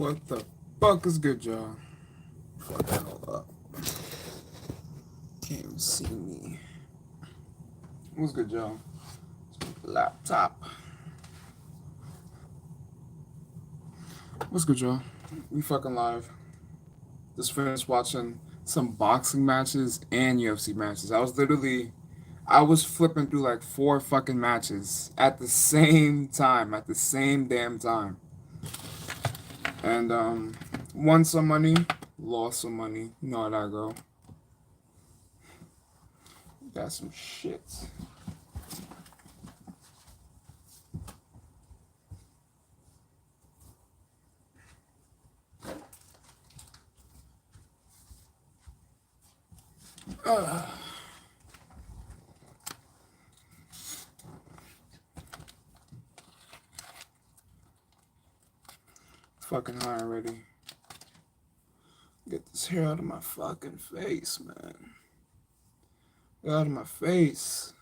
What the fuck is good, y'all? Fuck that all up. Can't even see me. What's good, y'all? Laptop. What's good, y'all? We fucking live. Just finished watching some boxing matches and UFC matches. I was flipping through like 4 fucking matches at the same time, at the same damn time. And, won some money, lost some money. You know how that go. Got some shit. Fucking high already. Get this hair out of my fucking face, man. Get out of my face.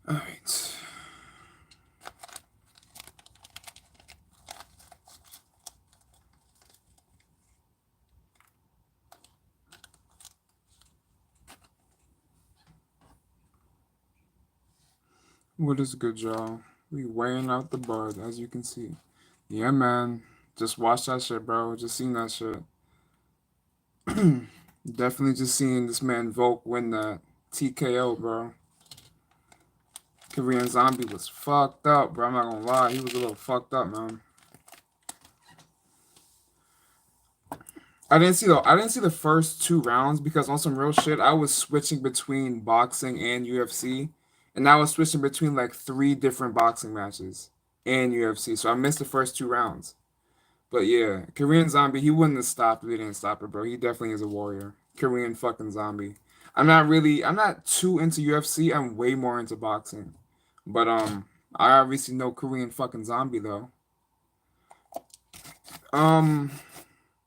Alright. What is good, y'all? We weighing out the bud, as you can see. Yeah, man. Just watch that shit, bro. Just seen that shit. Definitely just seeing this man Volk win that TKO, bro. Korean Zombie was fucked up, bro. I'm not gonna lie. He was a little fucked up, man. I didn't see the first 2 rounds because on some real shit, I was switching between boxing and UFC, and I was switching between like 3 different boxing matches and UFC. So I missed the first 2 rounds. But yeah, Korean Zombie, he wouldn't have stopped if he didn't stop it, bro. He definitely is a warrior. Korean fucking Zombie. I'm not too into UFC. I'm way more into boxing. But I obviously know Korean fucking Zombie though. Um,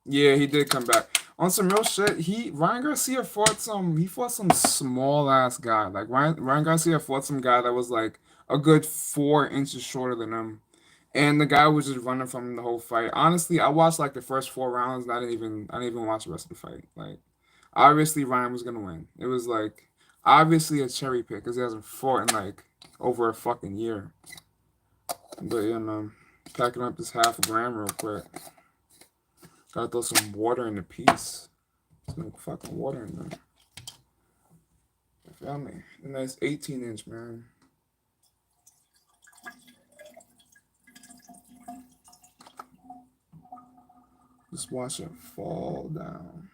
yeah, he did come back. On some real shit, Ryan Garcia fought some small ass guy. Like Ryan Garcia fought some guy that was like a good 4 inches shorter than him. And the guy was just running from him the whole fight. Honestly, I watched like the first 4 rounds and I didn't even watch the rest of the fight. Like obviously Ryan was gonna win. It was like obviously a cherry pick because he hasn't fought in like over a fucking year. But yeah, man. Packing up this half a gram real quick. Gotta throw some water in the piece. There's no fucking water in there. You feel me? A nice 18-inch, man. Just watch it fall down.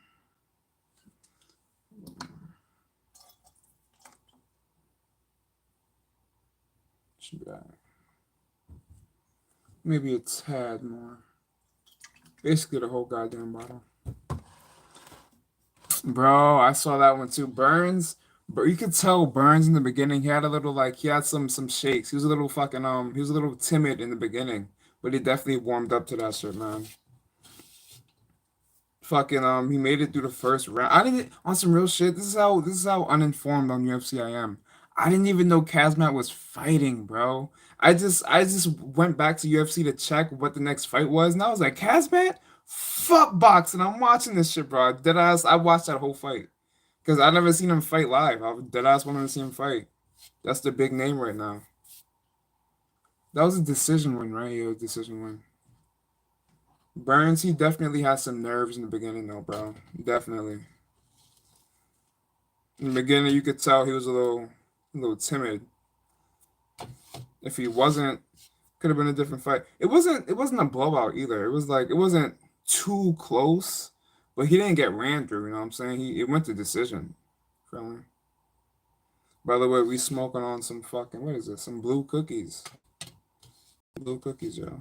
Should be that. Maybe a tad more. Basically the whole goddamn bottle. Bro, I saw that one too. Burns, but you could tell Burns in the beginning. He had a little like he had some shakes. He was a little fucking he was a little timid in the beginning, but he definitely warmed up to that shit, man. Fucking he made it through the first round. I didn't on some real shit. This is how uninformed on UFC I am. I didn't even know Kazmat was fighting, bro. I just went back to UFC to check what the next fight was, and I was like, Kazmat, fuck boxing. I'm watching this shit, bro. Deadass, I watched that whole fight because I never seen him fight live. I deadass wanted to see him fight. That's the big name right now. That was a decision win, right? Yeah, it was a decision win. Burns, he definitely has some nerves in the beginning, though, bro. Definitely. In the beginning, you could tell he was a little timid. If he wasn't, could have been a different fight. It wasn't a blowout either. It was like it wasn't too close, but he didn't get ran through. You know what I'm saying? It went to decision. Friendly. By the way, we smoking on some fucking what is this? Some blue cookies. Blue cookies, yo.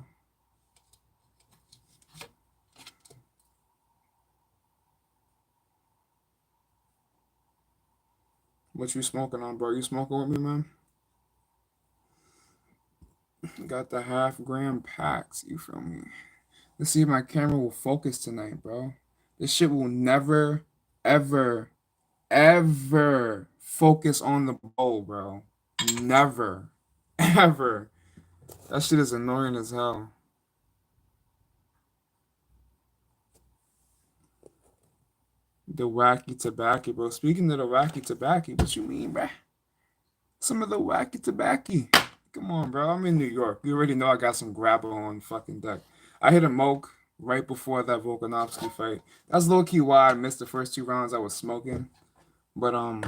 What you smoking on, bro? You smoking with me, man? Got the half-gram packs. You feel me? Let's see if my camera will focus tonight, bro. This shit will never ever, ever focus on the bowl, bro. Never, ever. That shit is annoying as hell. The wacky tobacco, bro. Speaking of the wacky tobacco, what you mean, bruh? Some of the wacky tobacco. Come on, bro. I'm in New York. You already know I got some grabber on fucking deck. I hit a moke right before that Volkanovski fight. That's low key why I missed the first 2 rounds I was smoking. But at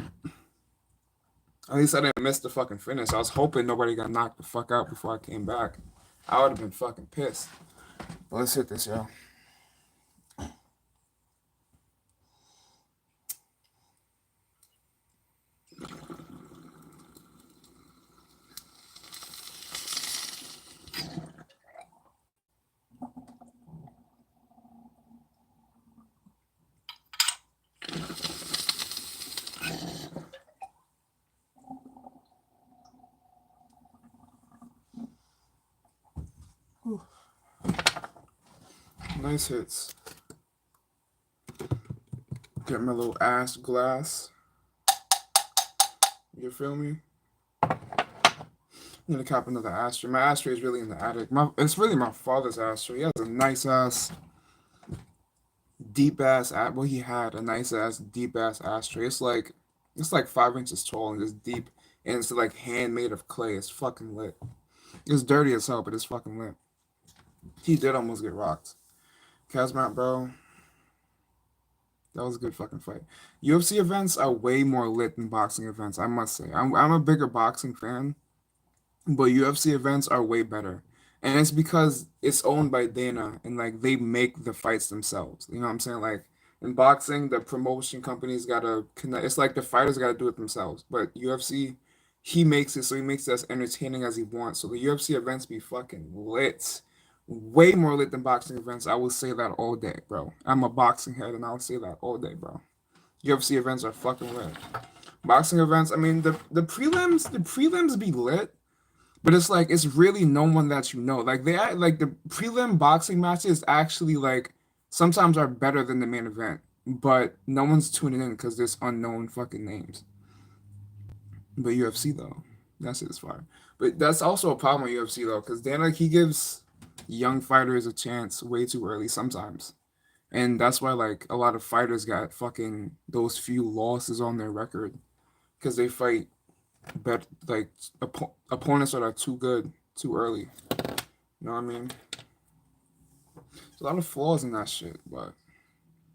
least I didn't miss the fucking finish. I was hoping nobody got knocked the fuck out before I came back. I would have been fucking pissed. But let's hit this, yo. Nice hits. Get my little ass glass. You feel me? I'm gonna cop another ashtray. My ashtray is really in the attic. It's really my father's ashtray. He has a nice ass, deep ass. Well, he had a nice ass, deep ass ashtray. It's like 5 inches tall and just deep, and it's like handmade of clay. It's fucking lit. It's dirty as hell, but it's fucking lit. He did almost get rocked. Kazmat, bro. That was a good fucking fight. UFC events are way more lit than boxing events, I must say. I'm a bigger boxing fan, but UFC events are way better. And it's because it's owned by Dana and like they make the fights themselves. You know what I'm saying? Like in boxing, the promotion companies gotta connect. It's like the fighters gotta do it themselves. But UFC, he makes it so he makes it as entertaining as he wants. So the UFC events be fucking lit. Way more lit than boxing events. I will say that all day, bro. I'm a boxing head and I'll say that all day, bro. UFC events are fucking lit. Boxing events, I mean the prelims be lit, but it's like it's really no one that you know. Like they act like the prelim boxing matches actually like sometimes are better than the main event, but no one's tuning in because there's unknown fucking names. But UFC though, that's his fire. But that's also a problem with UFC though, because Dan like he gives young fighters a chance way too early sometimes. And that's why like a lot of fighters got fucking those few losses on their record because they fight bet like opponents that are too good too early. You know what I mean? There's a lot of flaws in that shit, but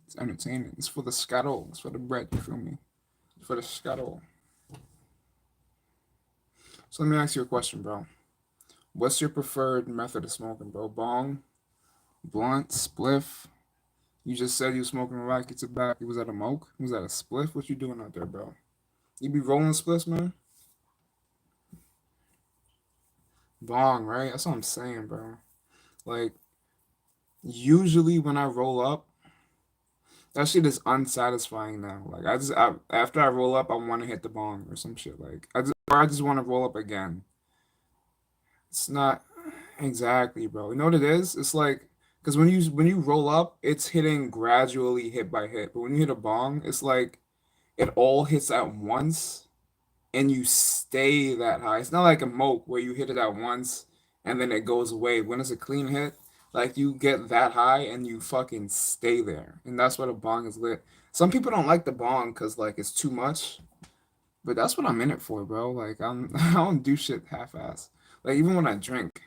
it's entertaining. It's for the scuttle. It's for the bread. You feel me? It's for the scuttle. So let me ask you a question, bro. What's your preferred method of smoking, bro? Bong, blunt, spliff? You just said you smoking a rack, it's a back. Was that a moke? Was that a spliff? What you doing out there, bro? You be rolling spliffs, man? Bong, right? That's what I'm saying, bro. Like, usually when I roll up, that shit is unsatisfying now. Like, after I roll up, I want to hit the bong or some shit. Like, I just want to roll up again. It's not exactly, bro. You know what it is? It's like, because when you roll up, it's hitting gradually hit by hit. But when you hit a bong, it's like it all hits at once and you stay that high. It's not like a moke where you hit it at once and then it goes away. When it's a clean hit, like you get that high and you fucking stay there. And that's what a bong is lit. Some people don't like the bong because like it's too much, but that's what I'm in it for, bro. Like I don't do shit half-ass. Like even when I drink,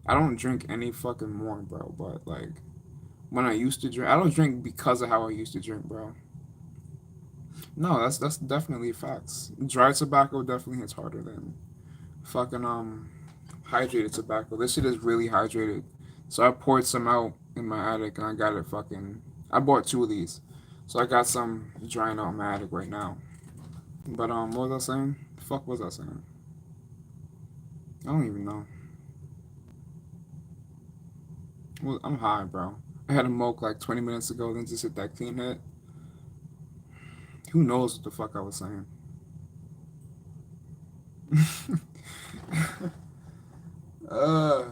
I don't drink any fucking more, bro. But like when I used to drink, I don't drink because of how I used to drink, bro. No, that's definitely facts. Dry tobacco definitely hits harder than fucking hydrated tobacco. This shit is really hydrated. So I poured some out in my attic and I got it fucking I bought 2 of these. So I got some drying out in my attic right now. But what was I saying? The fuck was I saying? I don't even know. Well, I'm high, bro. I had a moke like 20 minutes ago, then just hit that clean hit. Who knows what the fuck I was saying? uh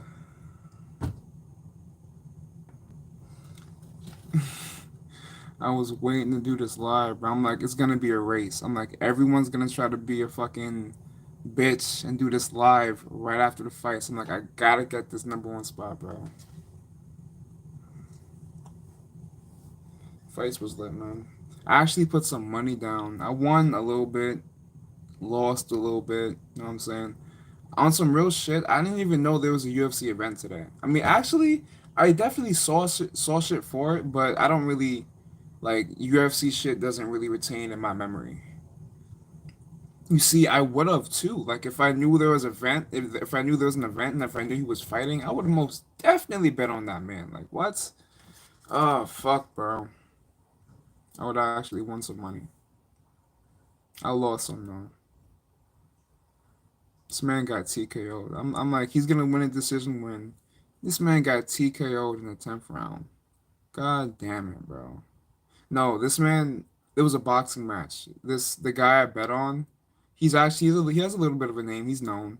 I was waiting to do this live, but I'm like, it's gonna be a race. I'm like, everyone's gonna try to be a fucking bitch and do this live right after the fight. So I'm like, I gotta get this #1 spot, bro. Fights was lit, man. I actually put some money down. I won a little bit, lost a little bit. You know what I'm saying? On some real shit, I didn't even know there was a UFC event today. I mean, actually, I definitely saw shit for it, but I don't really like UFC shit. Doesn't really retain in my memory. You see, I would have too. Like if I knew there was an event, if I knew there was an event, and if I knew he was fighting, I would have most definitely bet on that man. Like what? Oh fuck, bro. I would have actually won some money. I lost some though. This man got TKO'd. I'm like, he's gonna win a decision win. This man got TKO'd in the 10th round. God damn it, bro. No, this man. It was a boxing match. The guy I bet on. He has a little bit of a name. He's known,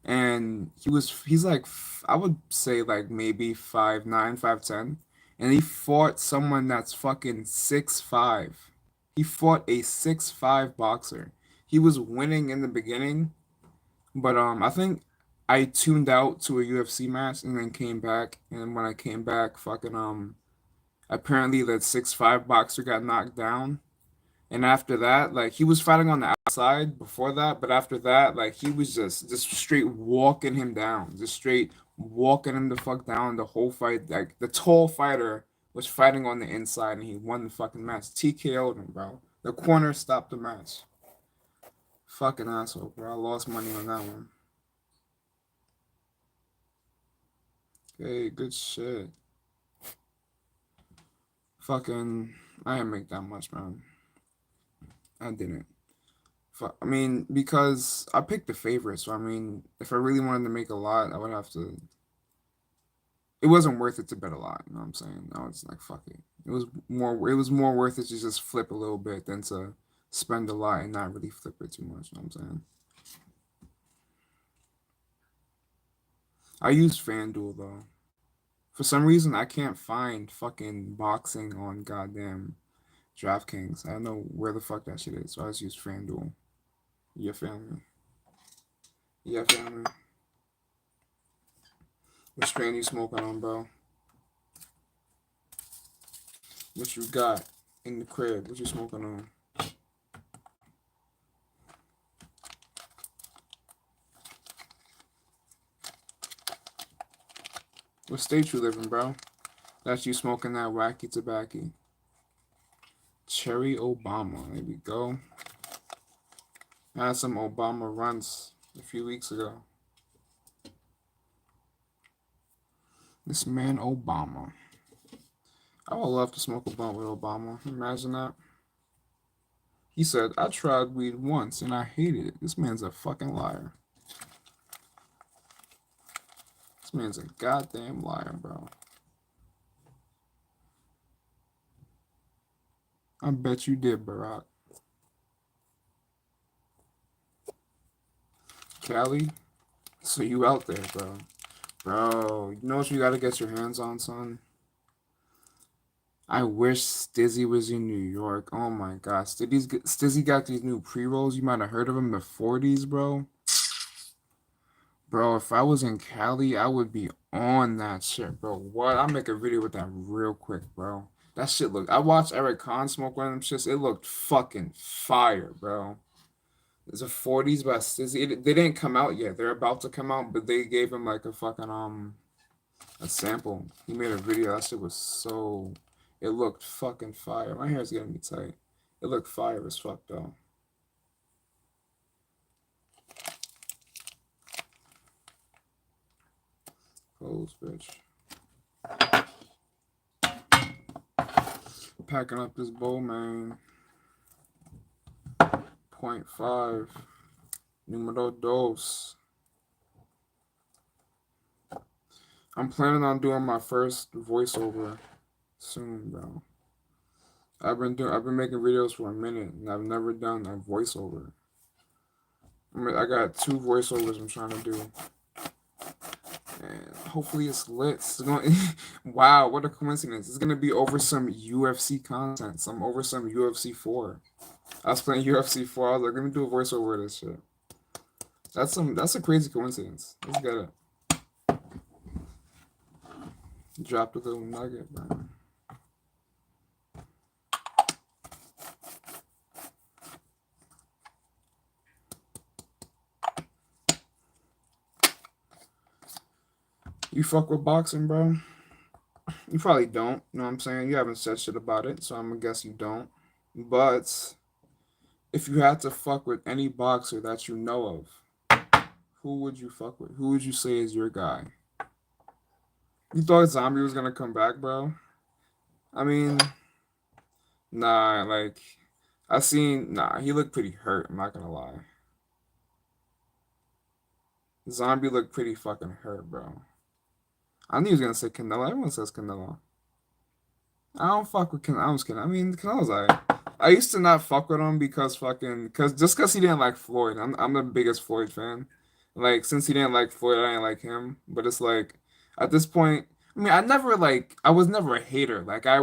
and he's like I would say like maybe 5'9", 5'10", and he fought someone that's fucking 6'5". He fought a 6'5" boxer. He was winning in the beginning, but I think I tuned out to a UFC match and then came back. And when I came back, fucking apparently that 6'5" boxer got knocked down. And after that, like he was fighting on the outside before that, but after that, like he was just straight walking him down, just straight walking him the fuck down the whole fight. Like the tall fighter was fighting on the inside and he won the fucking match. TKO'd him, bro. The corner stopped the match. Fucking asshole, bro. I lost money on that one. Okay, good shit. Fucking, I didn't make that much, man. I didn't. I mean, because I picked the favorite, so I mean, if I really wanted to make a lot, I would have to. It wasn't worth it to bet a lot. You know what I'm saying? No, it's like fuck it. It was more. It was more worth it to just flip a little bit than to spend a lot and not really flip it too much. You know what I'm saying? I use FanDuel though. For some reason, I can't find fucking boxing on goddamn DraftKings. I don't know where the fuck that shit is, so I just use FanDuel. Yeah, family. Yeah, family. What strain you smoking on, bro? What you got in the crib? What you smoking on? What state you live in, bro? That's you smoking that wacky tobacco. Cherry Obama. There we go. I had some Obama runs a few weeks ago. This man Obama. I would love to smoke a blunt with Obama. Imagine that. He said, I tried weed once and I hated it. This man's a fucking liar. This man's a goddamn liar, bro. I bet you did, Barack. Cali? So you out there, bro. Bro, you know what you gotta get your hands on, son? I wish Stizzy was in New York. Oh my god. Stizzy got these new pre-rolls. You might have heard of them, the 40s, bro. Bro, if I was in Cali, I would be on that shit, bro. What? I'll make a video with that real quick, bro. That shit look. I watched Eric Kahn smoke one of them shits. It looked fucking fire, bro. There's a 40s by Stizzy. They didn't come out yet. They're about to come out, but they gave him like a fucking a sample. He made a video. That shit was so. It looked fucking fire. My hair's getting me tight. It looked fire as fuck though. Close, bitch. Packing up this bowl, man. .5. Numero dos. I'm planning on doing my first voiceover soon, bro. I've been making videos for a minute and I've never done a voiceover. I got 2 voiceovers I'm trying to do. And hopefully it's lit. It's going wow, what a coincidence. It's gonna be over some UFC content. Over some UFC 4. I was playing UFC 4. I was like, let me do a voiceover of this shit. That's a crazy coincidence. Let's get it. Dropped a little nugget, bro. You fuck with boxing, bro? You probably don't. You know what I'm saying? You haven't said shit about it, so I'm gonna guess you don't. But if you had to fuck with any boxer that you know of, who would you fuck with? Who would you say is your guy? You thought Zombie was gonna come back, bro? I mean, nah, like nah, he looked pretty hurt, I'm not gonna lie. Zombie looked pretty fucking hurt, bro. I knew he was gonna say Canelo. Everyone says Canelo. I don't fuck with Canelo. I'm just kidding. I mean, Canelo's alright. I used to not fuck with him because cause he didn't like Floyd. I'm the biggest Floyd fan. Like since he didn't like Floyd, I didn't like him. But it's like at this point, I mean, I was never a hater. I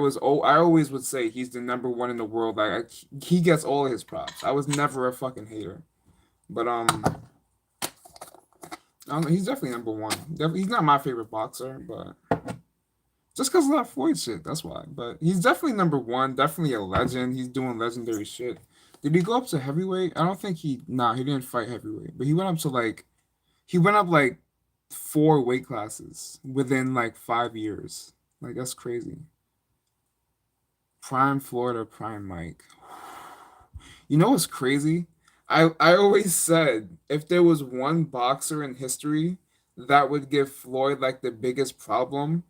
always would say he's the number one in the world. He gets all of his props. I was never a fucking hater. But I don't know, he's definitely number one. He's not my favorite boxer, but just because of that Floyd shit, that's why. But he's definitely number one. Definitely a legend. He's doing legendary shit. Did he go up to heavyweight? I don't think he didn't fight heavyweight, but he went up like 4 weight classes within like 5 years. Like that's crazy. Prime Florida, prime Mike. You know what's crazy? I always said if there was one boxer in history that would give Floyd like the biggest problem,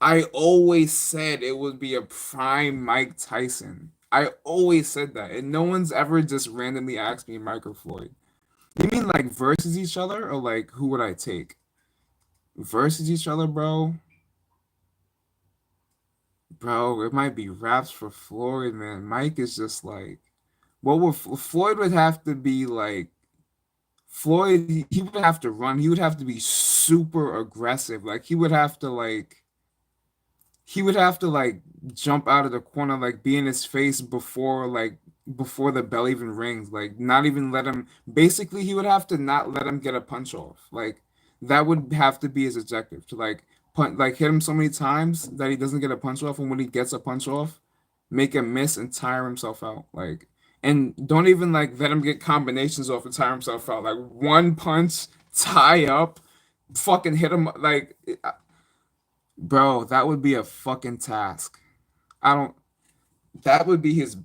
I always said it would be a prime Mike Tyson. I always said that, and no one's ever just randomly asked me Mike or Floyd. You mean like versus each other, or like who would I take? Versus each other, bro. Bro, it might be raps for Floyd, man. Mike is just like, what would Floyd would have to be like? Floyd, he would have to run. He would have to be super aggressive. Like he would have to like jump out of the corner, like be in his face before the bell even rings. Like not even let him. Basically, he would have to not let him get a punch off. Like that would have to be his objective to like punch, like hit him so many times that he doesn't get a punch off, and when he gets a punch off, make him miss and tire himself out. Like and don't even like let him get combinations off and tire himself out. Like one punch, tie up, fucking hit him. Bro, that would be a fucking task. I don't. That would be his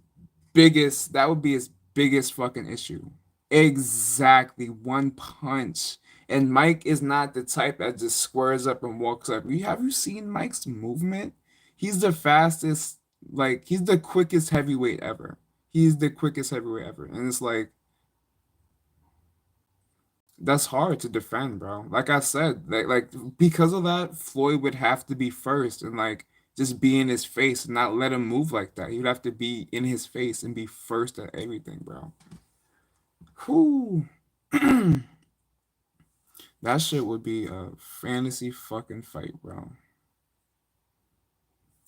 biggest. That would be his biggest fucking issue. Exactly, one punch. And Mike is not the type that just squares up and walks up. Have you seen Mike's movement? He's the fastest, like he's the quickest heavyweight ever. He's the quickest heavyweight ever. And it's like that's hard to defend, bro. Like I said, because of that, Floyd would have to be first and like just be in his face and not let him move like that. He would have to be in his face and be first at everything, bro. Whew. That shit would be a fantasy fucking fight, bro.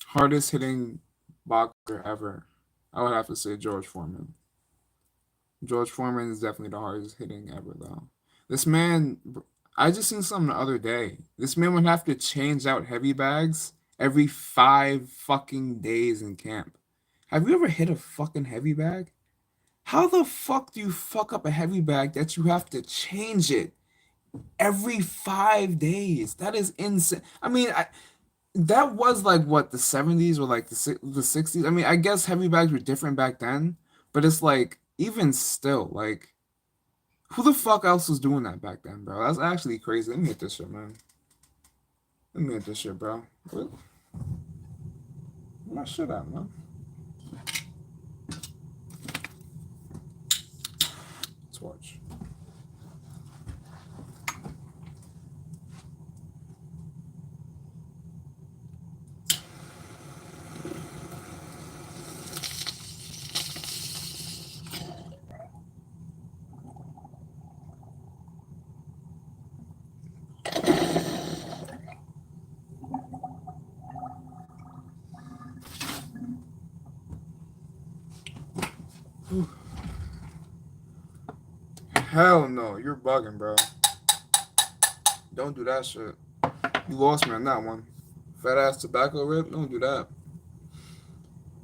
Hardest hitting boxer ever. I would have to say George Foreman. George Foreman is definitely the hardest hitting ever, though. This man, I just seen something the other day. This man would have to change out heavy bags every 5 fucking days in camp. Have you ever hit a fucking heavy bag? How the fuck do you fuck up a heavy bag that you have to change it every 5 days? That is insane. I mean, that was like what the 70s or like the 60s. I mean, I guess heavy bags were different back then, but it's like even still, like who the fuck else was doing that back then, bro? That's actually crazy. Let me hit this shit, man. Let me hit this shit, bro. Where my shit at, man? Let's watch. Hell no, you're bugging, bro. Don't do that shit. You lost me on that one. Fat ass tobacco rip. Don't do that.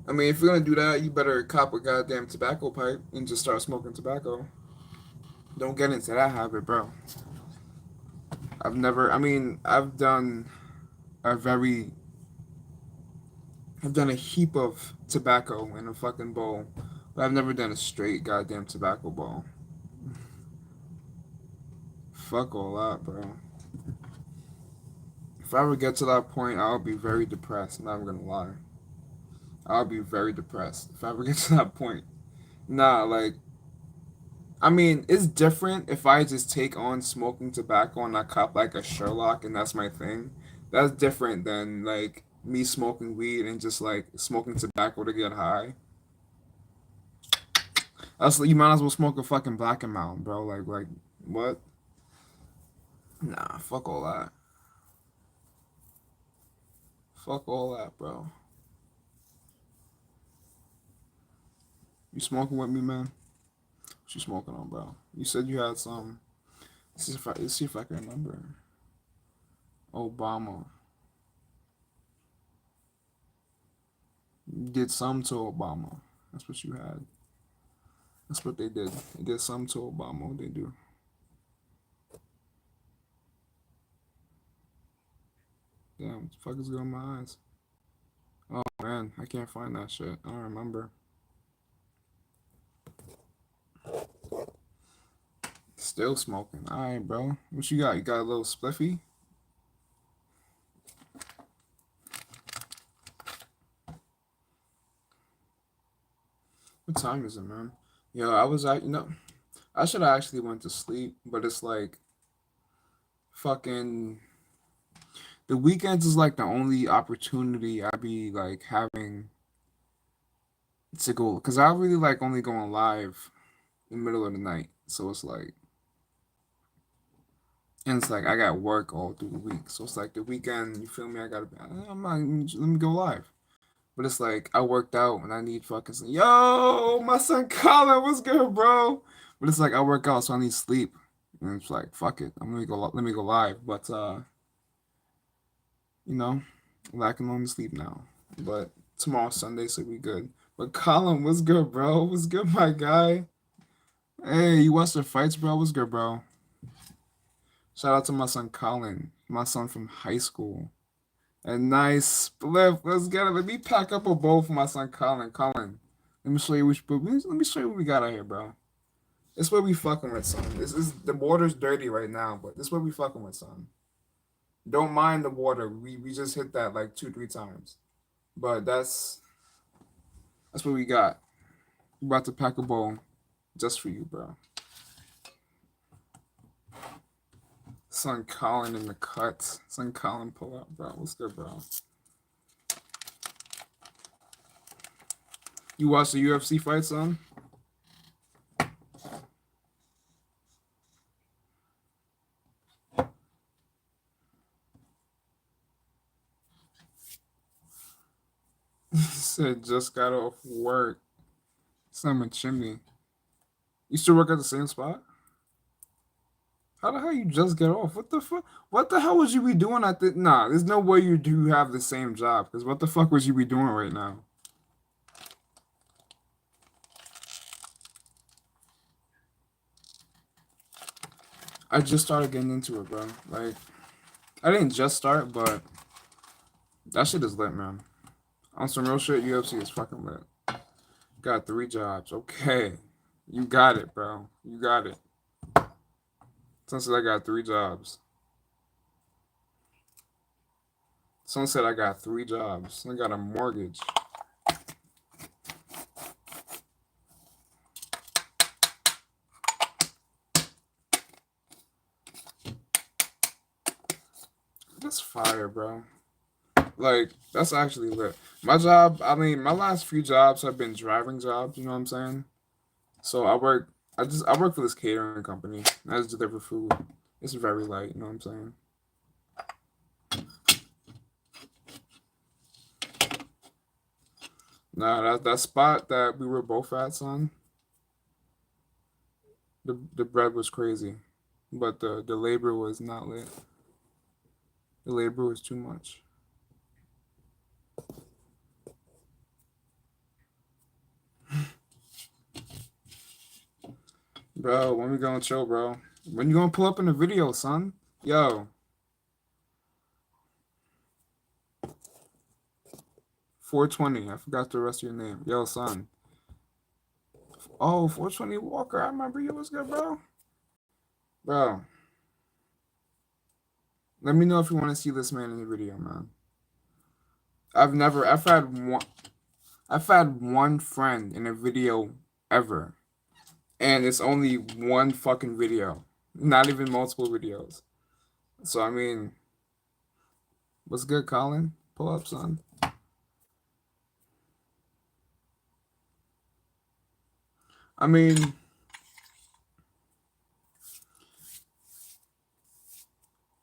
I mean, if you're gonna do that, you better cop a goddamn tobacco pipe and just start smoking tobacco. Don't get into that habit, bro. I've never. I mean, a very. I've done a heap of tobacco in a fucking bowl, but I've never done a straight goddamn tobacco bowl. Fuck all that, bro. If I ever get to that point, I'll be very depressed. Not even gonna lie. I'll be very depressed if I ever get to that point. Nah, like, I mean, it's different if I just take on smoking tobacco and I cop like a Sherlock and that's my thing. That's different than like me smoking weed and just like smoking tobacco to get high. That's you might as well smoke a fucking Black and Mountain, bro. Like what? Nah, fuck all that. Fuck all that, bro. You smoking with me, man? What you smoking on, bro? You said you had some. Let's see if I can remember. Obama. You did some to Obama. That's what you had. That's what they did. They did some to Obama. What they do? Damn, what the fuck is going on my eyes? Oh man, I can't find that shit. I don't remember. Still smoking. Alright, bro. What you got? You got a little spliffy? What time is it, man? Yo, I was at, I should have actually went to sleep, but it's like fucking the weekends is like the only opportunity I be like having to go because I really like only going live in the middle of the night. So it's like and it's like I got work all through the week. So it's like the weekend, you feel me? I gotta I'm not let me go live. But it's like I worked out and I need fucking yo, my son Colin, what's good, bro? But it's like I work out, so I need sleep. And it's like, fuck it. I'm gonna go let me go live. But you know, lacking on the sleep now. But tomorrow Sunday, so we good. But Colin, what's good, bro? What's good, my guy? Hey, you watch the fights, bro? What's good, bro? Shout out to my son Colin, my son from high school. A nice split. Let's get it. Let me pack up a bowl for my son Colin. Colin, let me show you let me show you what we got out here, bro. This what we fucking with, son. This is the water's dirty right now, but this what we fucking with, son. Don't mind the water. We just hit that like 2 3 times. But that's what we got. We about to pack a bowl just for you, bro. Son Colin in the cut. Son Colin pull up, bro. What's good, bro? You watch the UFC fight, son? Said just got off work. Son a chimney. You still work at the same spot? How the hell you just get off? What the fuck? What the hell would you be doing at the? Nah, there's no way you do have the same job. Because what the fuck would you be doing right now? I just started getting into it, bro. Like, I didn't just start, but that shit is lit, man. On some real shit, UFC is fucking lit. Got 3 jobs. Okay. You got it, bro. You got it. Someone said I got 3 jobs. Someone said I got 3 jobs. I got a mortgage. That's fire, bro. Like, that's actually lit. My job, I mean, my last few jobs have been driving jobs, you know what I'm saying? So I work for this catering company. I just deliver food. It's very light, you know what I'm saying? Nah, that spot that we were both at, son. The bread was crazy, but the labor was not lit. The labor was too much. Bro, when we gonna chill, bro? When you gonna pull up in the video, son? Yo, 420. I forgot the rest of your name. Yo, son. Oh, 420 Walker. I remember you. Was good, bro? Bro, let me know if you want to see this man in the video, man. I've never. I've had one friend in a video ever, and it's only one fucking video, not even multiple videos. So I mean, what's good, Colin? Pull up, son. I mean,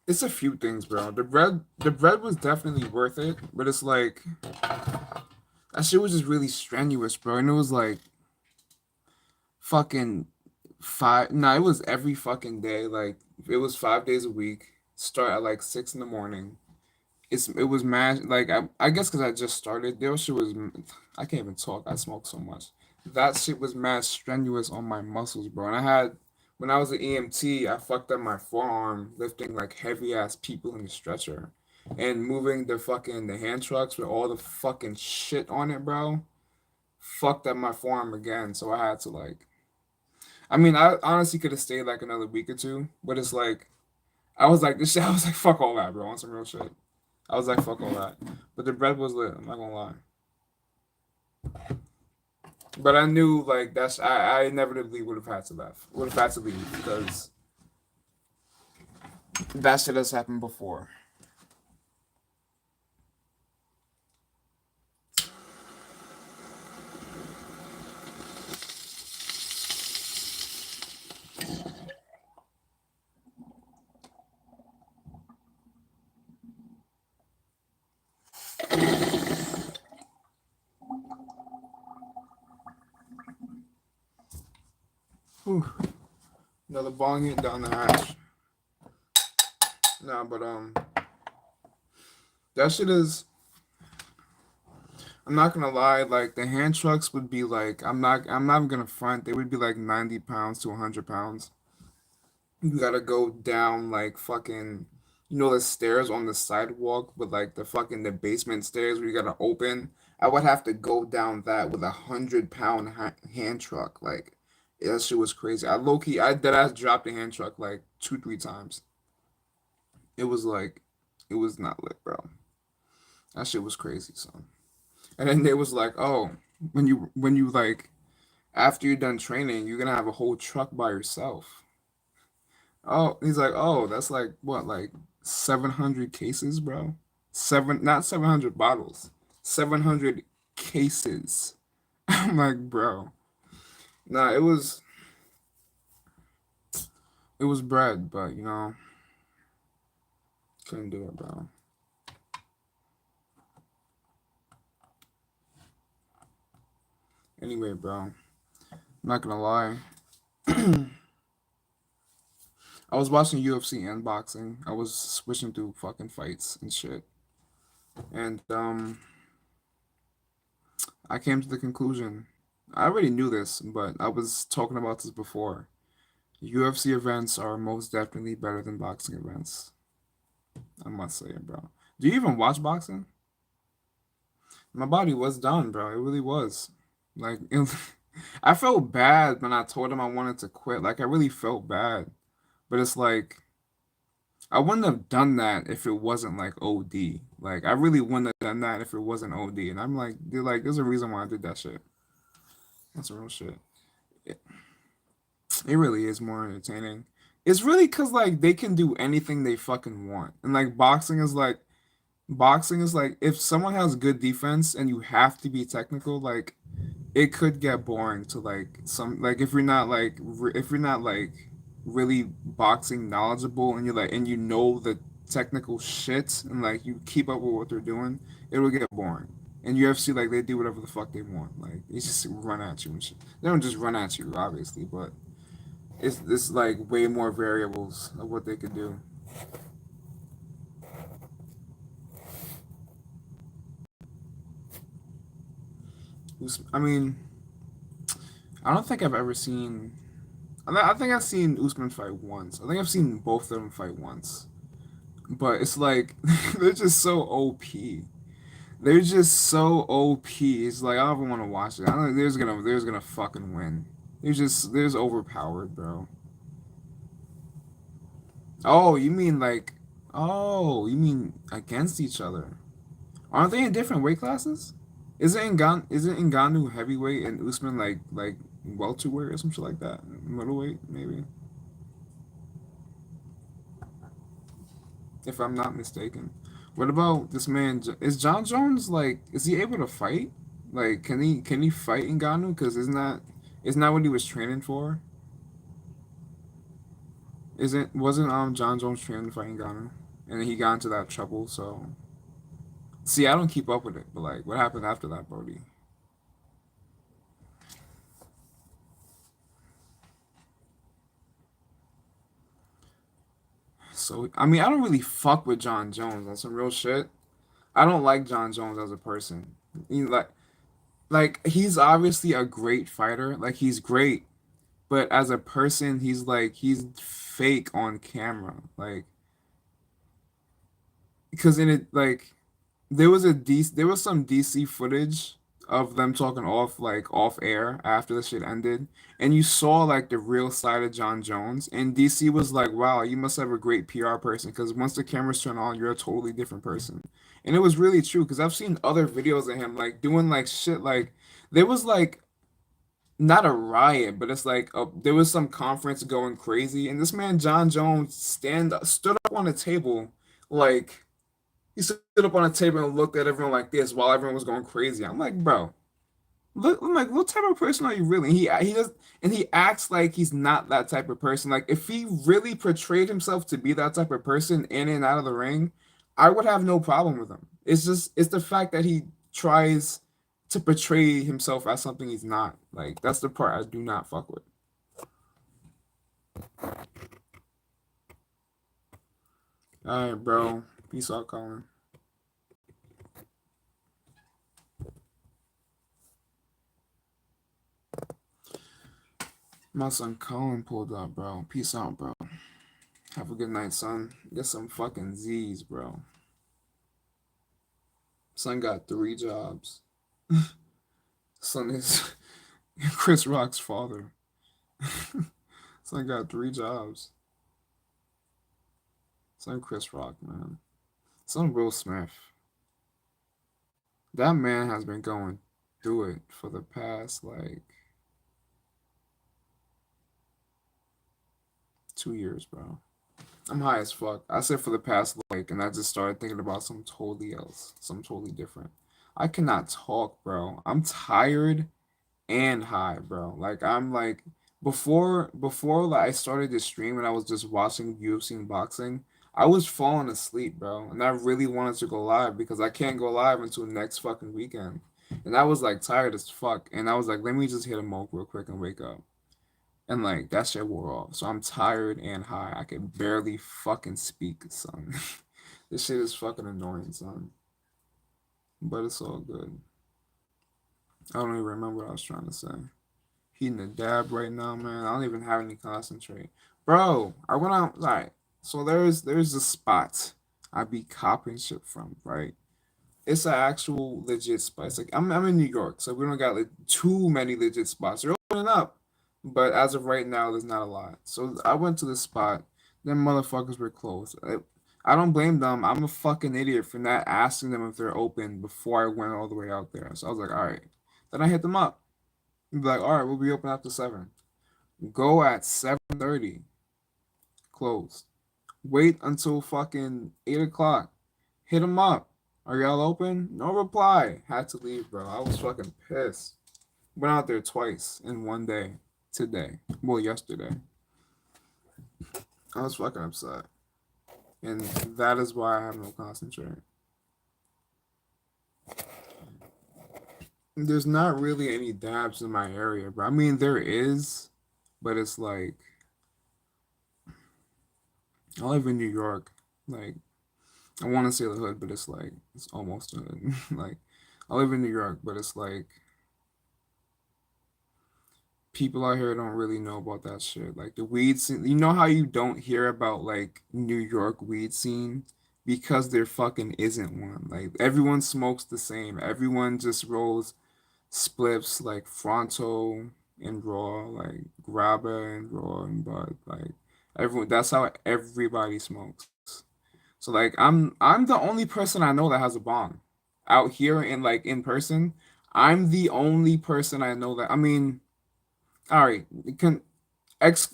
it's a few things, bro. The bread was definitely worth it, but it's like that shit was just really strenuous, bro. And it was like fucking five. No, it was every fucking day. Like it was 5 days a week. Start at like 6 in the morning. It was mad. Like I guess because I just started. There shit was. I can't even talk. I smoke so much. That shit was mad strenuous on my muscles, bro. And I had when I was an EMT, I fucked up my forearm lifting like heavy ass people in the stretcher, and moving the hand trucks with all the fucking shit on it, bro. Fucked up my forearm again. So I had to like. I mean, I honestly could have stayed like another week or two, but it's like I was like this shit. I was like, fuck all that, bro. On some real shit. I was like, fuck all that. But the bread was lit. I'm not gonna lie. But I knew like I inevitably would have had to leave. Would have had to leave because that shit has happened before. Whew. Another bong hit down the hatch. Nah, but that shit is. I'm not gonna lie. Like the hand trucks would be like. I'm not even gonna front. They would be like 90 pounds to 100 pounds. You gotta go down like fucking, the stairs on the sidewalk with like the basement stairs where you gotta open. I would have to go down that with 100 pound hand truck. Like, yeah, that shit was crazy. I low key, I dead ass dropped the hand truck like two, three times. It was like, it was not lit, bro. That shit was crazy, son. And then they was like, oh, when you like after you're done training, you're gonna have a whole truck by yourself. Oh, he's like, oh, that's like what, like 700 cases, bro? Not 700 bottles, 700 cases. I'm like, bro, nah, it was bread, but couldn't do it, bro. Anyway, bro, I'm not gonna lie. I was watching UFC and boxing. I was switching through fucking fights and shit, and I came to the conclusion. I already knew this, but I was talking about this before. UFC events are most definitely better than boxing events. I must say it, bro. Do you even watch boxing? My body was done, bro. It really was. Like, I felt bad when I told him I wanted to quit. Like, I really felt bad. But it's like, I wouldn't have done that if it wasn't like OD. Like, I really wouldn't have done that if it wasn't OD. And I'm like, dude, like, there's a reason why I did that shit. That's real shit. It, it really is more entertaining. It's really because, like, they can do anything they fucking want. And, like, boxing is like if someone has good defense and you have to be technical, like it could get boring to like some like if you're not like really boxing knowledgeable and the technical shit and like you keep up with what they're doing, it will get boring. And UFC like they do whatever the fuck they want. Like they just run at you and shit. They don't just run at you, obviously, but It's like way more variables of what they could do. I mean, I don't think I've ever seen. I think I've seen Usman fight once. I think I've seen both of them fight once. But it's like they're just so OP. They're just so OP. It's like I don't even want to watch it. I don't. They're just gonna fucking win. They're just overpowered, bro. Oh, you mean like, oh, you mean against each other? Aren't they in different weight classes? Isn't Ngannou heavyweight and Usman like welterweight or some shit like that? Middleweight, maybe, if I'm not mistaken. What about this man? Is John Jones like? Is he able to fight? Like, can he fight Ngannou? Because isn't that what he was training for? Isn't wasn't John Jones training to fight Ngannou? And then he got into that trouble. So see, I don't keep up with it, but like, what happened after that, Brody? So I mean, I don't really fuck with John Jones on some real shit. I don't like John Jones as a person. He, like he's obviously a great fighter. Like he's great, but as a person, he's fake on camera. Like because in it like there was some DC footage of them talking off air after the shit ended, and you saw like the real side of John Jones, and DC was like, "Wow, you must have a great PR person because once the cameras turn on, you're a totally different person." And it was really true because I've seen other videos of him like doing like shit like there was like not a riot, but it's like there was some conference going crazy, and this man John Jones stand stood up on a table like. He stood up on a table and looked at everyone like this while everyone was going crazy. I'm like, bro, look, I'm like, what type of person are you really? He does, and he acts like he's not that type of person. Like, if he really portrayed himself to be that type of person in and out of the ring, I would have no problem with him. It's the fact that he tries to portray himself as something he's not. Like, that's the part I do not fuck with. All right, bro. Peace out, Colin. My son Colin pulled up, bro. Peace out, bro. Have a good night, son. Get some fucking Z's, bro. Son got 3 jobs. Son is Chris Rock's father. Son got 3 jobs. Son Chris Rock, man. Son Will Smith. That man has been going through it for the past like 2 years, bro. I'm high as fuck. I said for the past like, and I just started thinking about some totally else, some totally different. I cannot talk, bro. I'm tired and high, bro. Like I'm like before like I started this stream and I was just watching UFC and boxing, I was falling asleep, bro. And I really wanted to go live because I can't go live until next fucking weekend. And I was like tired as fuck. And I was like, let me just hit a moke real quick and wake up. And like that shit wore off. So I'm tired and high. I can barely fucking speak, son. This shit is fucking annoying, son. But it's all good. I don't even remember what I was trying to say. Eating a dab right now, man. I don't even have any concentrate. Bro, I went out like so there's a spot I be copping shit from, right? It's an actual legit spot. It's like I'm in New York, so we don't got like too many legit spots. They're opening up, but as of right now, there's not a lot. So I went to the spot. Them motherfuckers were closed. I don't blame them. I'm a fucking idiot for not asking them if they're open before I went all the way out there. So I was like, all right. Then I hit them up. Be like, all right, we'll be open after 7. Go at 7:30, closed. Wait until fucking 8 o'clock. Hit them up. Are y'all open? No reply. Had to leave, bro. I was fucking pissed. Went out there twice in one day. Today. Well, yesterday. I was fucking upset. And that is why I have no concentrate. There's not really any dabs in my area, bro. I mean, there is, but it's like I live in New York. Like, I want to say the hood, but it's like it's almost the hood. Like, I live in New York, but it's like people out here don't really know about that shit. Like the weed scene, you know how you don't hear about like New York weed scene because there fucking isn't one. Like everyone smokes the same. Everyone just rolls spliffs like Fronto and Raw, like Grabba and Raw and Bud. Like everyone, that's how everybody smokes. So like I'm the only person I know that has a bong out here and like in person. I'm the only person I know that. I mean, all right, can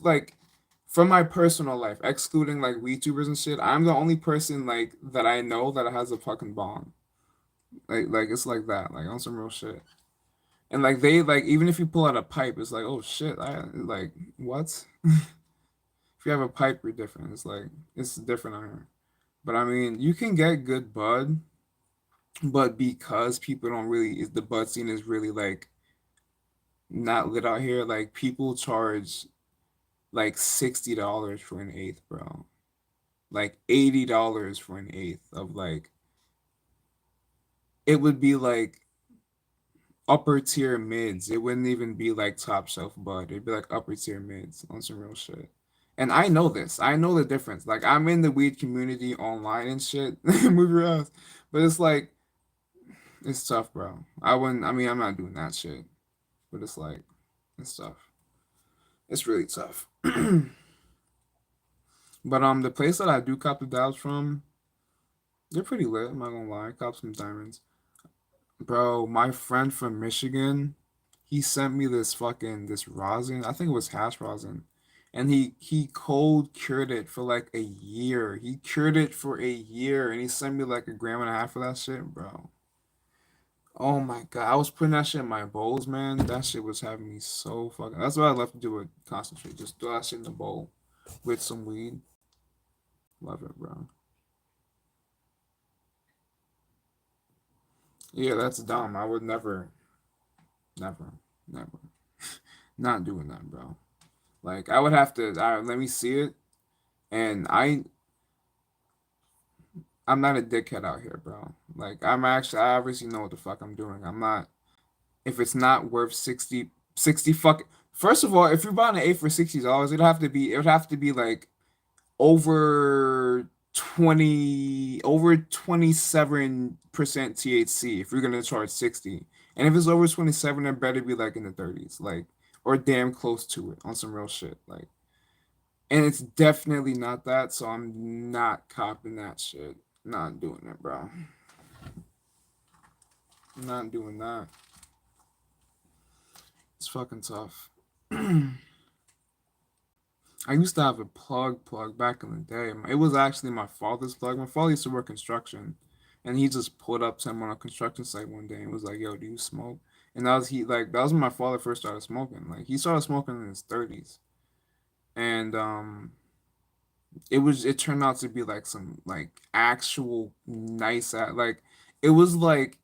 like from my personal life, excluding like VTubers and shit, I'm the only person like that I know that has a fucking bong. Like it's like that, like on some real shit. And like they like even if you pull out a pipe, it's like, oh shit, I like what? If you have a pipe, you're different. It's like it's different on here. But I mean, you can get good bud, but because people don't really, the bud scene is really like not lit out here. Like people charge like $60 for an eighth, bro. Like $80 for an eighth of like it would be like upper tier mids. It wouldn't even be like top shelf bud. It'd be like upper tier mids on some real shit. And I know this. I know the difference. Like I'm in the weed community online and shit. Move your ass. But it's like it's tough, bro. I wouldn't. I mean, I'm not doing that shit. But it's like it's tough. It's really tough. But the place that I do cop the dials from, they're pretty lit. I'm not gonna lie. I cop some diamonds. Bro, my friend from Michigan, he sent me this rosin. I think it was hash rosin. And he cold cured it for like a year. He cured it for a year and he sent me like a gram and a half of that shit, bro. Oh my God. I was putting that shit in my bowls, man. That shit was having me so fucking. That's what I love to do with concentrate. Just throw that shit in the bowl with some weed. Love it, bro. Yeah, that's dumb. I would never, never, never. Not doing that, bro. Like I would have to let me see it, and I'm not a dickhead out here, bro. Like I obviously know what the fuck I'm doing. I'm not if it's not worth 60 fuck. First of all, if you're buying an eight for $60, it would have to be like over 27% THC if you're gonna charge 60. And if it's over 27, it better be like in the 30s, like or damn close to it on some real shit. Like and it's definitely not that, so I'm not copping that shit. Not doing it, bro. Not doing that. It's fucking tough. I used to have a plug back in the day. It was actually my father's plug. My father used to work construction, and he just pulled up to him on a construction site one day and was like, "Yo, do you smoke?" And that was when my father first started smoking. Like he started smoking in his 30s, and it turned out to be like some like actual nice like it was like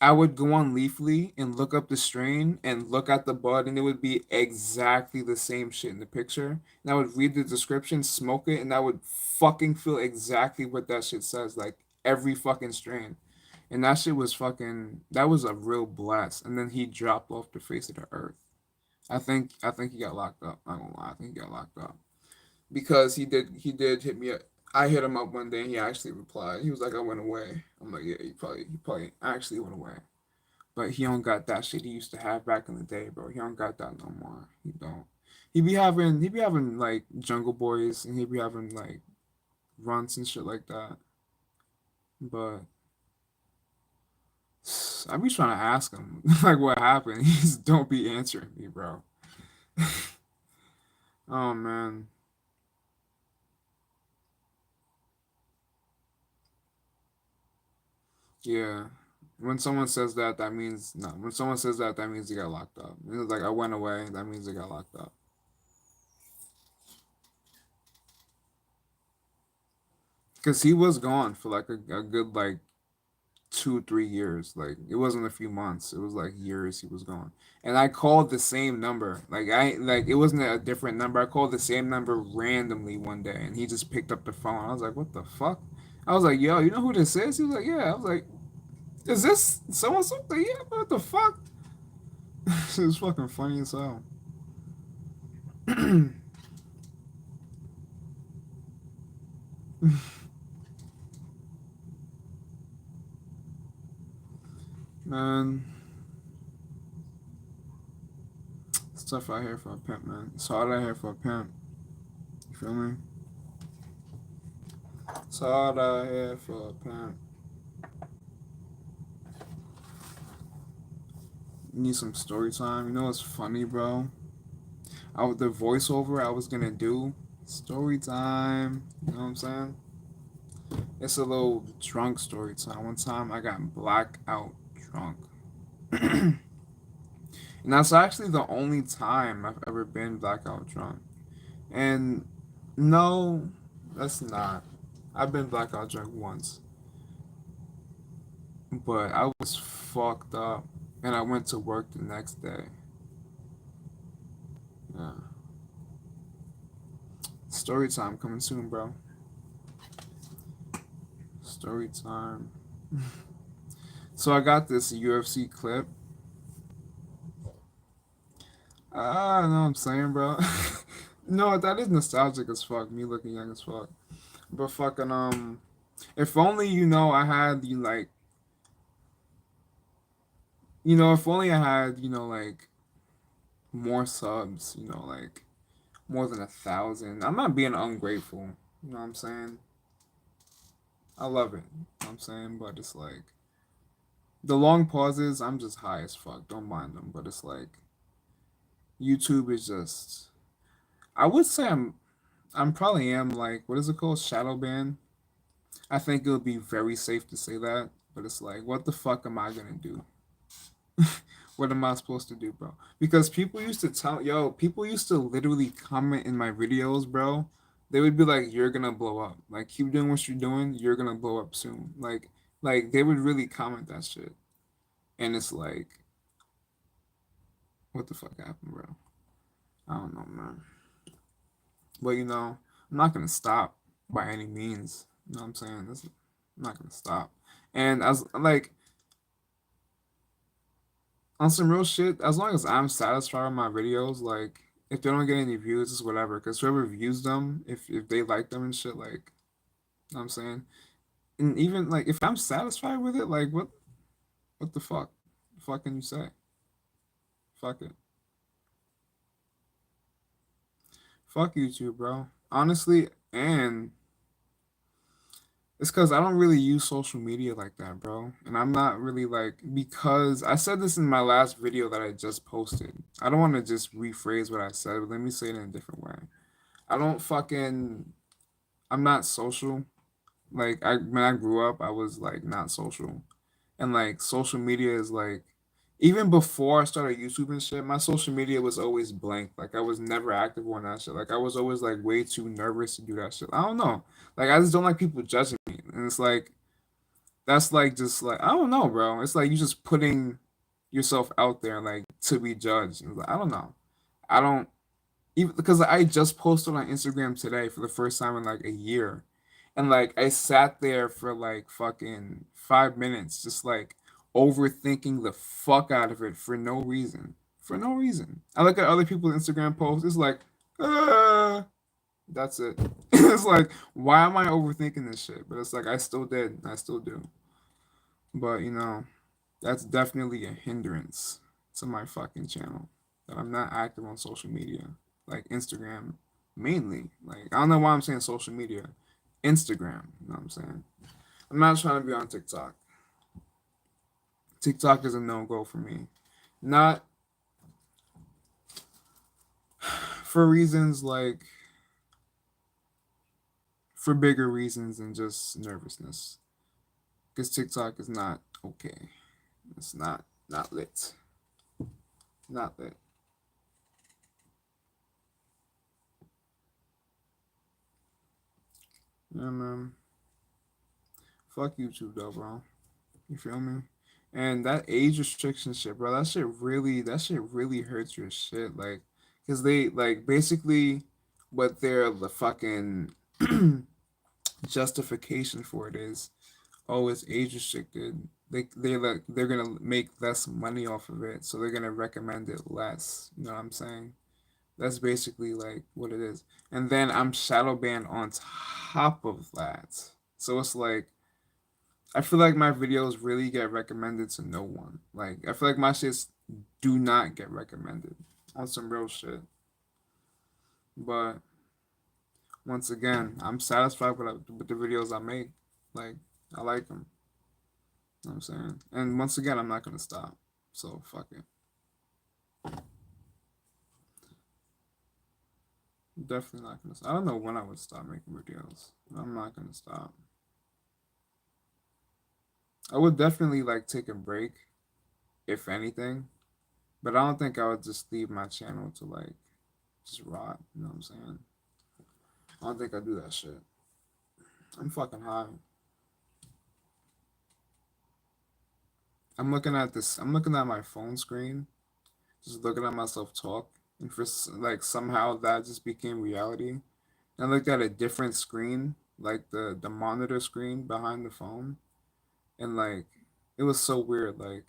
I would go on Leafly and look up the strain and look at the bud, and it would be exactly the same shit in the picture. And I would read the description, smoke it, and I would fucking feel exactly what that shit says, like every fucking strain. And that shit was that was a real blast. And then he dropped off the face of the earth. I think he got locked up. I don't lie. I think he got locked up because he did hit me up. I hit him up one day and he actually replied. He was like, "I went away." I'm like, "Yeah, he probably actually went away." But he don't got that shit he used to have back in the day, bro. He don't got that no more. He don't. He be having like Jungle Boys and he be having like runs and shit like that. But I be trying to ask him like what happened. He just don't be answering me, bro. Oh man. Yeah. When someone says that, that means no. When someone says that, that means he got locked up. It's like I went away, that means he got locked up. Cause he was gone for like a good like 2, 3 years. Like it wasn't a few months. It was like years he was gone. And I called the same number. Like it wasn't a different number. I called the same number randomly one day, and he just picked up the phone. I was like, what the fuck? I was like, yo, you know who this is? He was like, yeah. I was like, is this someone something? Yeah, what the fuck? It was fucking funny as hell. Man, stuff out here for a pimp, man. It's hard out here for a pimp. You feel me? It's hard out here for a pimp. You need some story time. You know what's funny, bro? The voiceover I was gonna do story time. You know what I'm saying? It's a little drunk story time. One time I got blackout drunk, and that's actually the only time I've ever been blackout drunk. And no, that's not. I've been blackout drunk once, but I was fucked up, and I went to work the next day. Yeah. Story time coming soon, bro. Story time. So I got this UFC clip. Ah, know what I'm saying, bro. No, that is nostalgic as fuck. Me looking young as fuck. But fucking if only I had if only I had like more subs. Like more than 1,000. I'm not being ungrateful. You know what I'm saying? I love it. You know what I'm saying, but it's like the long pauses. I'm just high as fuck. Don't mind them. But it's like YouTube is just. I would say I'm probably am like what is it called, shadow ban. I think it would be very safe to say that, but it's like what the fuck am I gonna do? What am I supposed to do, bro? Because people used to literally comment in my videos, bro. They would be like, "You're gonna blow up. Like, keep doing what you're doing. You're gonna blow up soon." Like they would really comment that shit, and it's like, what the fuck happened, bro? I don't know, man. But I'm not gonna stop by any means. You know what I'm saying? I'm not gonna stop. And as like on some real shit, as long as I'm satisfied with my videos, like if they don't get any views, it's whatever. Cause whoever views them, if they like them and shit, like you know what I'm saying. And even like if I'm satisfied with it, like what the fuck? The fuck can you say? Fuck it. Fuck YouTube, bro. Honestly, and it's because I don't really use social media like that, bro. And I'm not really like, because I said this in my last video that I just posted. I don't want to just rephrase what I said, but let me say it in a different way. I don't fucking, I'm not social. Like, when I grew up, I was like not social. And like, social media is like, even before I started YouTube and shit, my social media was always blank. Like, I was never active on that shit. Like, I was always like way too nervous to do that shit. I don't know. Like, I just don't like people judging me. And it's like, that's like just like I don't know, bro. It's like you just putting yourself out there like to be judged. And like, I don't know. I don't even because I just posted on Instagram today for the first time in like a year. And like I sat there for like fucking 5 minutes, just like overthinking the fuck out of it for no reason. For no reason. I look at other people's Instagram posts, it's like, uh that's it. It's like, why am I overthinking this shit? But it's like I still did. I still do. But that's definitely a hindrance to my fucking channel. That I'm not active on social media. Like Instagram mainly. Like I don't know why I'm saying social media. Instagram, you know what I'm saying? I'm not trying to be on TikTok. TikTok is a no-go for me. Not for reasons like for bigger reasons than just nervousness. Because TikTok is not okay. It's not lit. Not lit. Yeah, man. Fuck YouTube though, bro. You feel me? And that age restriction shit, bro, that shit really hurts your shit. Like, cause they like basically what their the fucking justification for it is, oh, it's age restricted. They're gonna make less money off of it, so they're gonna recommend it less. You know what I'm saying? That's basically like what it is. And then I'm shadow banned on top of that. So it's like I feel like my videos really get recommended to no one. Like I feel like my shits do not get recommended on some real shit. But once again, I'm satisfied with the videos I make. Like I like them. You know what I'm saying? And once again, I'm not gonna stop. So fuck it. Definitely not gonna stop. I don't know when I would stop making videos. I'm not gonna stop. I would definitely like take a break, if anything. But I don't think I would just leave my channel to like just rot. You know what I'm saying? I don't think I do that shit. I'm fucking high. I'm looking at this. I'm looking at my phone screen, just looking at myself talk, and like somehow that just became reality. I looked at a different screen, like the monitor screen behind the phone, and like it was so weird. Like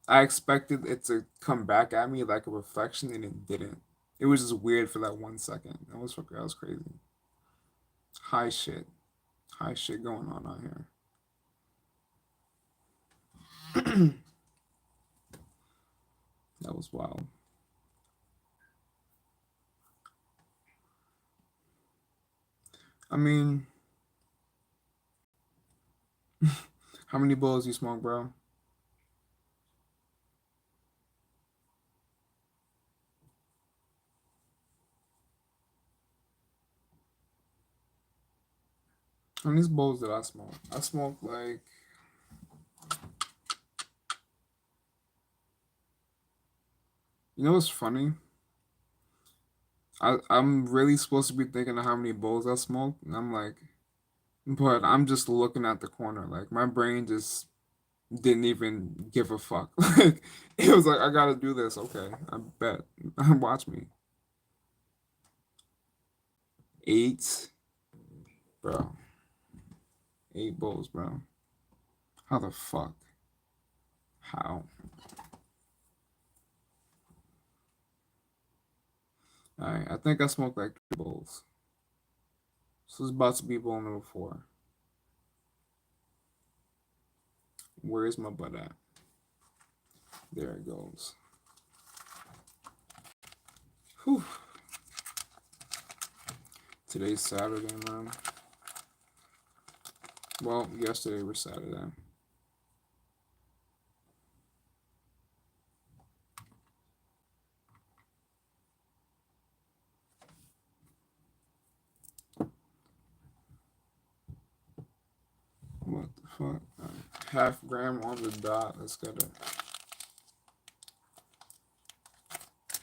I expected it to come back at me like a reflection, and it didn't. It was just weird for that 1 second. That was crazy. High shit, high shit going on out here. That was wild. I mean, how many bowls you smoke, bro? How many bowls did I smoke? I smoked like you know what's funny? I'm really supposed to be thinking of how many bowls I smoked, and I'm like, but I'm just looking at the corner. Like my brain just didn't even give a fuck. Like it was like I gotta do this. Okay, I bet. Watch me. 8, bro. 8 bowls, bro. How the fuck? How? Alright, I think I smoked like 3 bowls. So it's about to be bowl number 4. Where is my butt at? There it goes. Whew. Today's Saturday, man. Well, yesterday was Saturday. What the fuck? Half gram on the dot. Let's get it.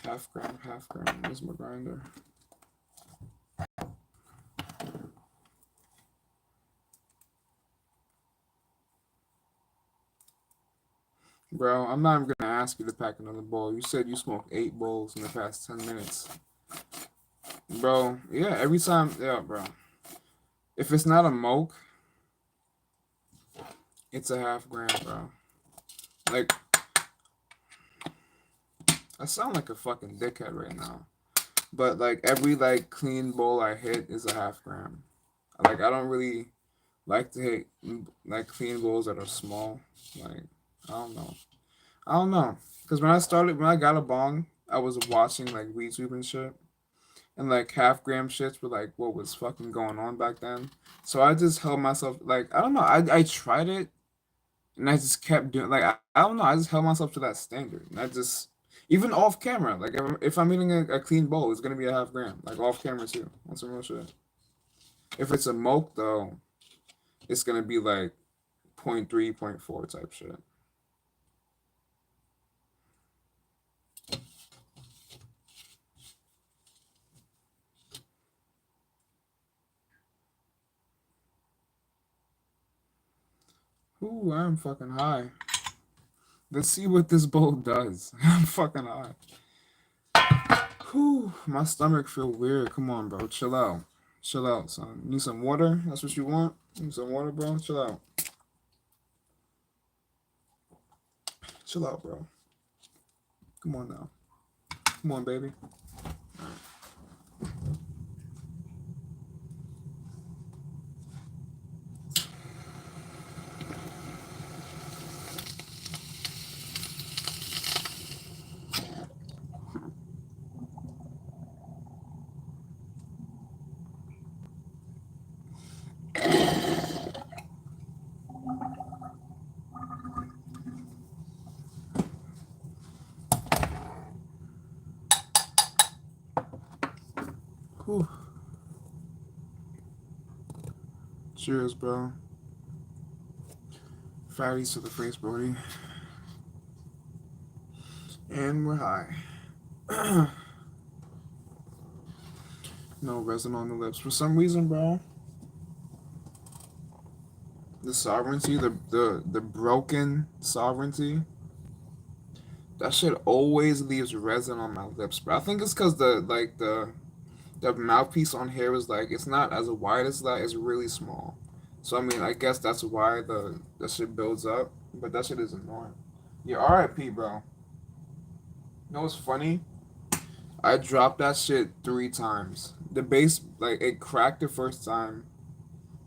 Half gram, half gram. Where's my grinder? Bro, I'm not even gonna ask you to pack another bowl. You said you smoked 8 bowls in the past 10 minutes. Bro, yeah, every time, yeah, bro. If it's not a moke, it's a half gram, bro. Like, I sound like a fucking dickhead right now. But like every like clean bowl I hit is a half gram. Like I don't really like to hit like clean bowls that are small. Like I don't know. I don't know. Cause when I got a bong, I was watching like YouTube and shit, and like half gram shits were like what was fucking going on back then. So I just held myself like I don't know. I tried it and I just kept doing like I don't know. I just held myself to that standard, and I just even off camera. Like if I'm eating a clean bowl, it's gonna be a half gram. Like off camera too. On some real shit. If it's a moke though, it's gonna be like point 0.3, point 0.4 type shit. Ooh, I'm fucking high. Let's see what this bowl does. I'm fucking high. Whew, my stomach feel weird. Come on, bro. Chill out. Chill out, son. Need some water? That's what you want? Need some water, bro? Chill out. Chill out, bro. Come on now. Come on, baby. Whew. Cheers, bro. Fatties to the face, Brody. And we're high. No resin on the lips. For some reason, bro, the sovereignty, the broken sovereignty, that shit always leaves resin on my lips, bro. I think it's because the mouthpiece on here is like it's not as wide as that. It's really small. So I mean, I guess that's why the shit builds up. But that shit is annoying. Yeah, R.I.P. bro. You know what's funny? I dropped that shit 3 times. The base like it cracked the first time,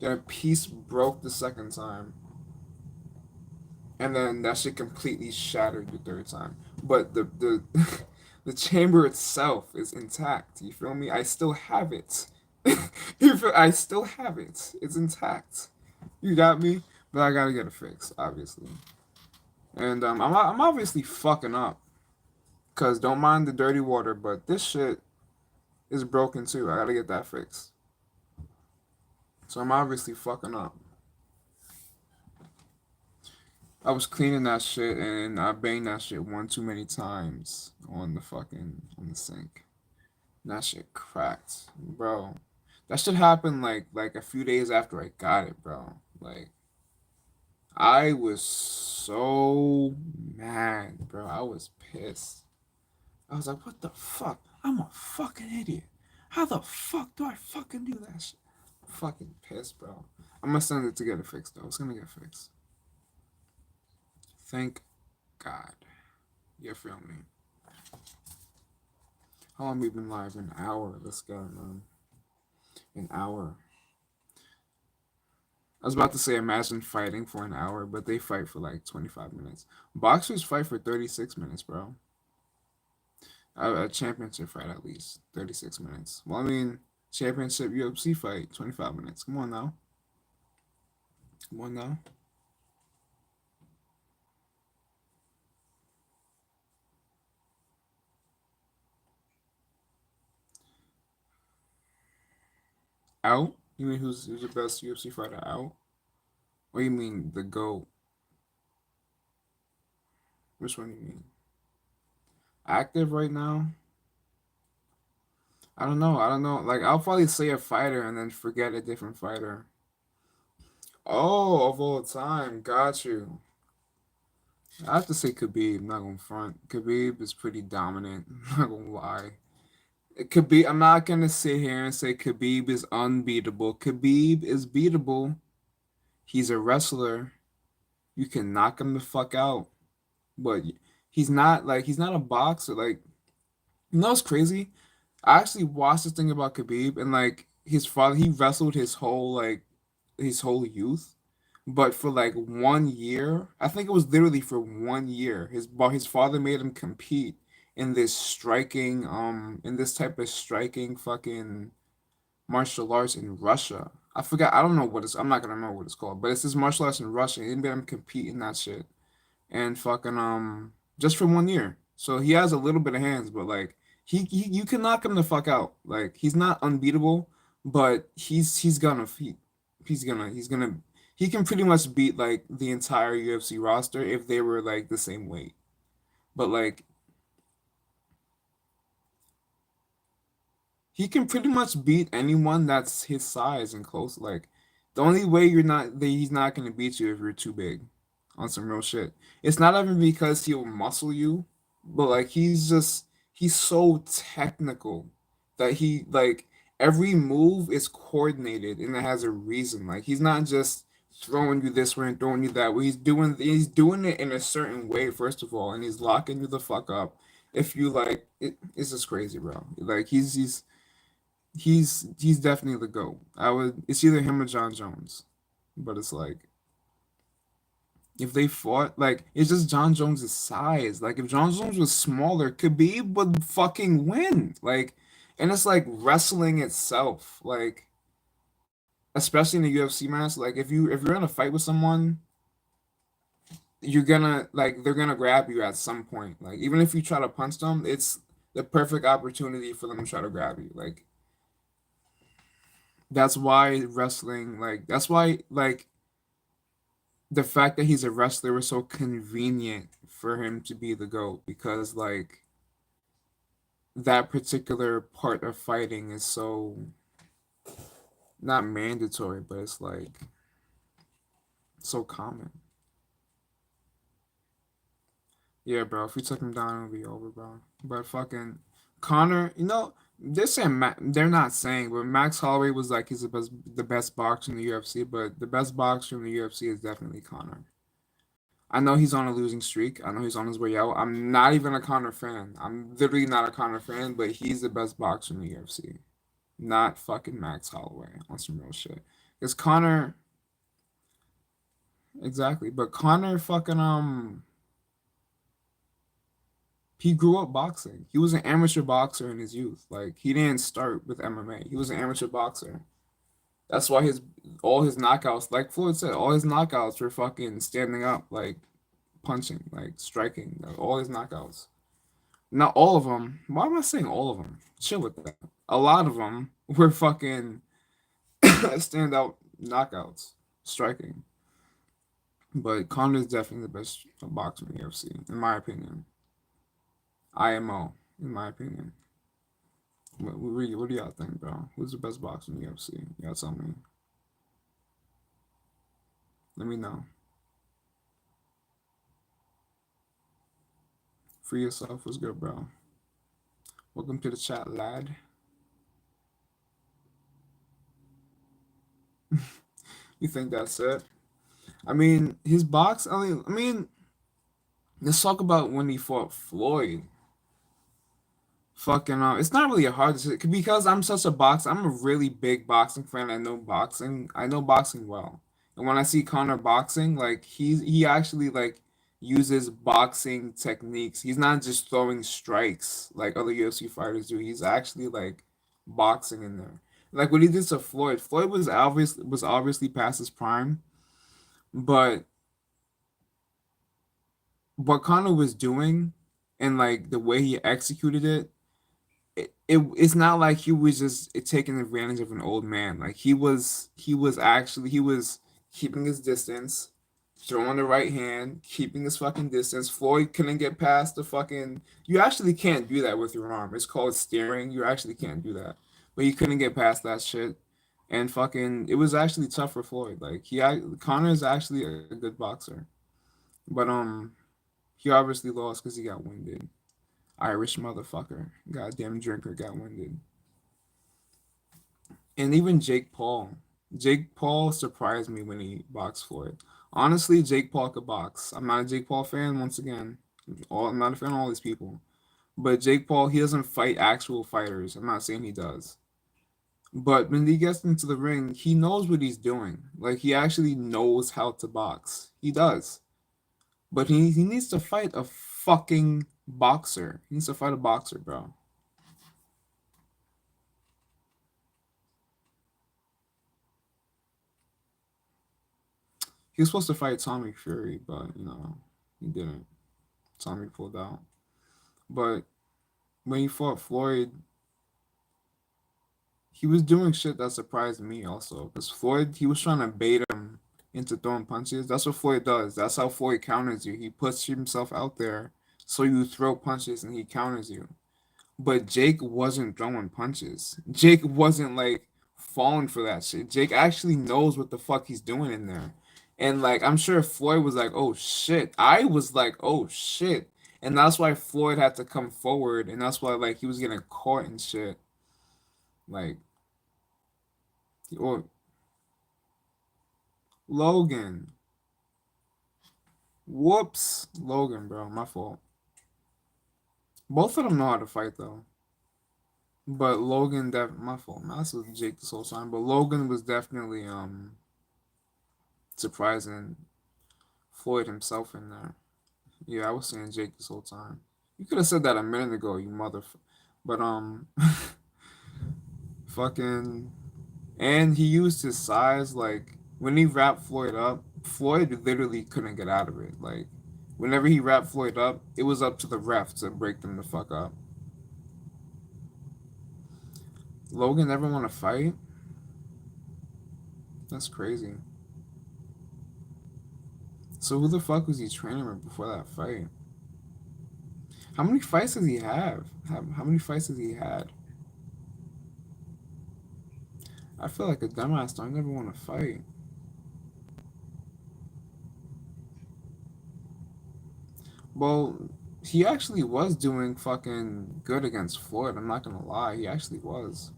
then a piece broke the second time, and then that shit completely shattered the third time. But the the chamber itself is intact. You feel me? I still have it. I still have it. It's intact. You got me? But I gotta get it fixed, obviously. And I'm obviously fucking up. Cause don't mind the dirty water, but this shit is broken too. I gotta get that fixed. So I'm obviously fucking up. I was cleaning that shit and I banged that shit one too many times on the sink. And that shit cracked, bro. That shit happened like a few days after I got it, bro. Like I was so mad, bro. I was pissed. I was like, what the fuck? I'm a fucking idiot. How the fuck do I fucking do that shit? I'm fucking pissed, bro. I'm gonna send it to get it fixed though. It's gonna get fixed. Thank God. You feel me? How long we been live? An hour. Let's go, man. An hour. I was about to say imagine fighting for an hour, but they fight for like 25 minutes. Boxers fight for 36 minutes, bro. A championship fight at least 36 minutes. Well, I mean, championship UFC fight 25 minutes. Come on now. Come on now. Out? You mean who's the best UFC fighter out? Or you mean the GOAT? Which one do you mean? Active right now? I don't know. I don't know. Like I'll probably say a fighter and then forget a different fighter. Oh, of all time. Got you. I have to say Khabib, not gonna front. Khabib is pretty dominant, not gonna lie. Khabib, I'm not gonna sit here and say Khabib is unbeatable. Khabib is beatable. He's a wrestler. You can knock him the fuck out. But he's not a boxer. Like, you know what's crazy? I actually watched this thing about Khabib and like his father, he wrestled his whole youth. But for like 1 year, I think it was literally for 1 year, his father made him compete in this type of striking fucking martial arts in Russia. I forgot. I don't know what it's. I'm not gonna remember what it's called, but it's this martial arts in Russia. He made him compete in that shit, and fucking just for 1 year. So he has a little bit of hands, but like you can knock him the fuck out. Like he's not unbeatable, but he's gonna he can pretty much beat like the entire UFC roster if they were like the same weight. But like he can pretty much beat anyone that's his size and close. Like The only way you're not that he's not gonna beat you if you're too big, on some real shit. It's not even because he'll muscle you, but like he's so technical that he like every move is coordinated and it has a reason. Like he's not just throwing you this way and throwing you that way. He's doing it in a certain way first of all, and he's locking you the fuck up. If you like, it's just crazy, bro. Like he's definitely the GOAT. I would It's either him or John Jones. But it's like if they fought, like it's just John Jones' size. Like if John Jones was smaller, Khabib would fucking win. Like and it's like wrestling itself. Like especially in the UFC match, like if you're in a fight with someone, you're gonna like they're gonna grab you at some point. Like even if you try to punch them, it's the perfect opportunity for them to try to grab you. Like that's why the fact that he's a wrestler was so convenient for him to be the GOAT because like that particular part of fighting is so not mandatory, but it's like so common. Yeah, bro. If we took him down, it'll be over, bro. But fucking Connor, they're not saying, but Max Holloway was like he's the best boxer in the UFC, but the best boxer in the UFC is definitely Connor. I know he's on a losing streak. I know he's on his way out. I'm not even a Conor fan. I'm literally not a Conor fan, but he's the best boxer in the UFC. Not fucking Max Holloway on some real shit. Because Conor, exactly, but Conor fucking he grew up boxing. He was an amateur boxer in his youth. Like he didn't start with MMA. He was an amateur boxer. That's why his all his knockouts, like Floyd said, all his knockouts were fucking standing up, like punching, like striking. Like, all his knockouts. Not all of them. Why am I saying all of them? Chill with that. A lot of them were fucking standout knockouts, striking. But Connor's definitely the best boxer in the UFC, in my opinion. IMO, in my opinion. What do y'all think, bro? Who's the best boxer in the UFC? Y'all tell me. Let me know. Free yourself. What's good, bro? Welcome to the chat, lad. You think that's it? I mean, his box. I mean, let's talk about when he fought Floyd. Fucking it's not really a hard decision because I'm such a boxer. I'm a really big boxing fan. I know boxing. I know boxing well. And when I see Conor boxing, like he actually like uses boxing techniques. He's not just throwing strikes like other UFC fighters do. He's actually like boxing in there. Like what he did to Floyd. Floyd was obviously past his prime, but what Conor was doing and like the way he executed it's not like he was just taking advantage of an old man. Like he was keeping his distance, throwing the right hand, keeping his fucking distance. Floyd couldn't get past the fucking. You actually can't do that with your arm. It's called steering. You actually can't do that. But he couldn't get past that shit, and fucking it was actually tough for Floyd. Like Connor is actually a good boxer, but he obviously lost because he got winded. Irish motherfucker. Goddamn drinker got winded. And even Jake Paul. Jake Paul surprised me when he boxed Floyd. Honestly, Jake Paul could box. I'm not a Jake Paul fan, once again. I'm not a fan of all these people. But Jake Paul, he doesn't fight actual fighters. I'm not saying he does. But when he gets into the ring, he knows what he's doing. Like, he actually knows how to box. He does. But he needs to fight a fucking boxer. He needs to fight a boxer, bro. He was supposed to fight Tommy Fury, but he didn't. Tommy pulled out. But when he fought Floyd, he was doing shit that surprised me also. Because Floyd, he was trying to bait him into throwing punches. That's what Floyd does. That's how Floyd counters you. He puts himself out there so you throw punches and he counters you. But Jake wasn't throwing punches. Jake wasn't like falling for that shit. Jake actually knows what the fuck he's doing in there. And like I'm sure Floyd was like, "Oh shit." I was like, "Oh shit." And that's why Floyd had to come forward and that's why like he was getting caught and shit. Like or Logan. Whoops. Logan, bro, my fault. Both of them know how to fight though. But Logan, my fault. Man, that's with Jake this whole time. But Logan was definitely surprising Floyd himself in there. Yeah, I was saying Jake this whole time. You could have said that a minute ago, you mother. But fucking, and he used his size. Like when he wrapped Floyd up, Floyd literally couldn't get out of it. Like whenever he wrapped Floyd up, it was up to the ref to break them the fuck up. Logan never want to fight. That's crazy. So who the fuck was he training with before that fight? How many fights does he have? How many fights has he had? I feel like a dumbass. I never want to fight. Well, he actually was doing fucking good against Floyd. I'm not gonna lie. He actually was.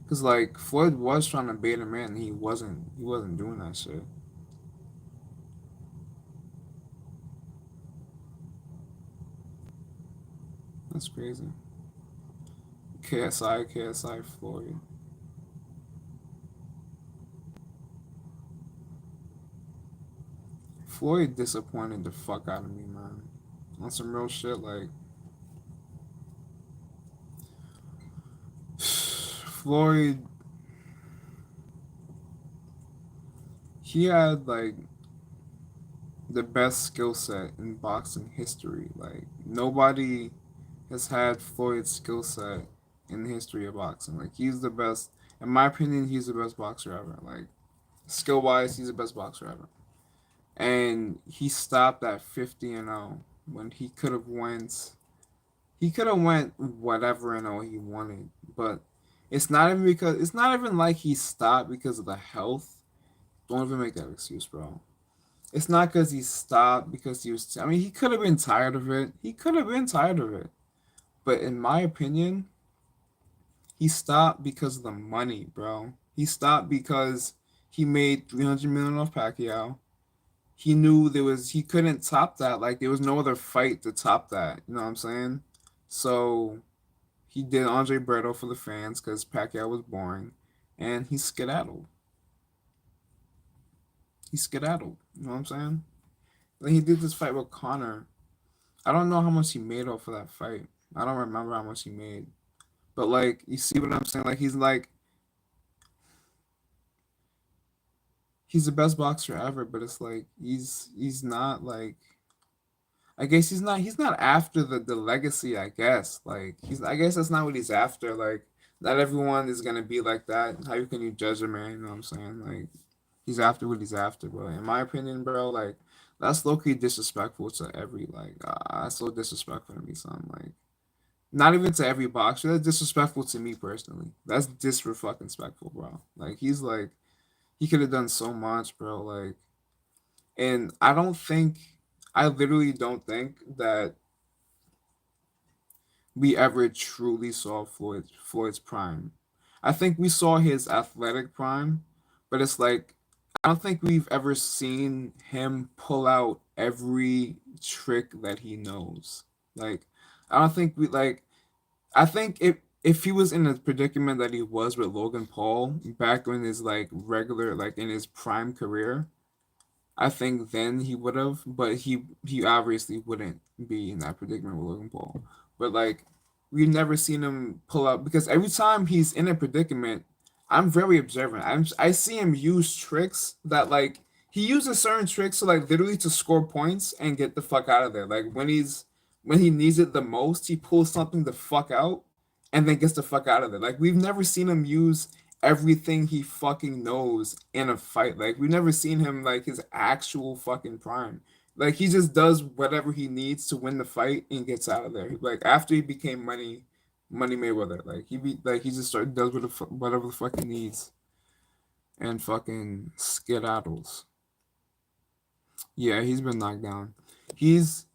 Cause like Floyd was trying to bait him in. And he wasn't. He wasn't doing that shit. That's crazy. KSI, Floyd. Floyd disappointed the fuck out of me, man. On some real shit, like Floyd, he had like the best skill set in boxing history. Like nobody has had Floyd's skill set in the history of boxing. Like he's the best. In my opinion, he's the best boxer ever. Like skill wise, he's the best boxer ever. And he stopped at 50-0 when he could have went. He could have went whatever and all he wanted, but it's not even like he stopped because of the health. Don't even make that excuse, bro. It's not because he stopped because he was. I mean, he could have been tired of it. He could have been tired of it. But in my opinion, he stopped because of the money, bro. He stopped because he made 300 million off Pacquiao. He knew he couldn't top that. Like there was no other fight to top that. You know what I'm saying? So he did Andre Berto for the fans because Pacquiao was boring, and he skedaddled. He skedaddled. You know what I'm saying? Then he did this fight with Connor. I don't know how much he made off of that fight. I don't remember how much he made. But like, you see what I'm saying? He's the best boxer ever, but it's like he's not like I guess he's not after the legacy, I guess. Like he's I guess that's not what he's after. Like not everyone is gonna be like that. How can you judge a man? You know what I'm saying? Like he's after what he's after, bro. In my opinion, bro, like that's low key disrespectful to every like that's so disrespectful to me, son. Like not even to every boxer. That's disrespectful to me personally. That's disrespectful, bro. Like he's like he could have done so much, bro. Like and I literally don't think that we ever truly saw Floyd's prime. I think we saw his athletic prime, but it's like I don't think we've ever seen him pull out every trick that he knows. Like I don't think we like I think if he was in the predicament that he was with Logan Paul back in his like regular like in his prime career, I think then he would have, but he obviously wouldn't be in that predicament with Logan Paul. But like we've never seen him pull out because every time he's in a predicament, I'm very observant. I see him use tricks that like he uses certain tricks to like literally to score points and get the fuck out of there. Like when he needs it the most, he pulls something the fuck out and then gets the fuck out of there. Like we've never seen him use everything he fucking knows in a fight. Like we've never seen him like his actual fucking prime. Like he just does whatever he needs to win the fight and gets out of there. Like after he became Money Mayweather, like he just does whatever the fuck he needs. and fucking skedaddles. Yeah, he's been knocked down. He's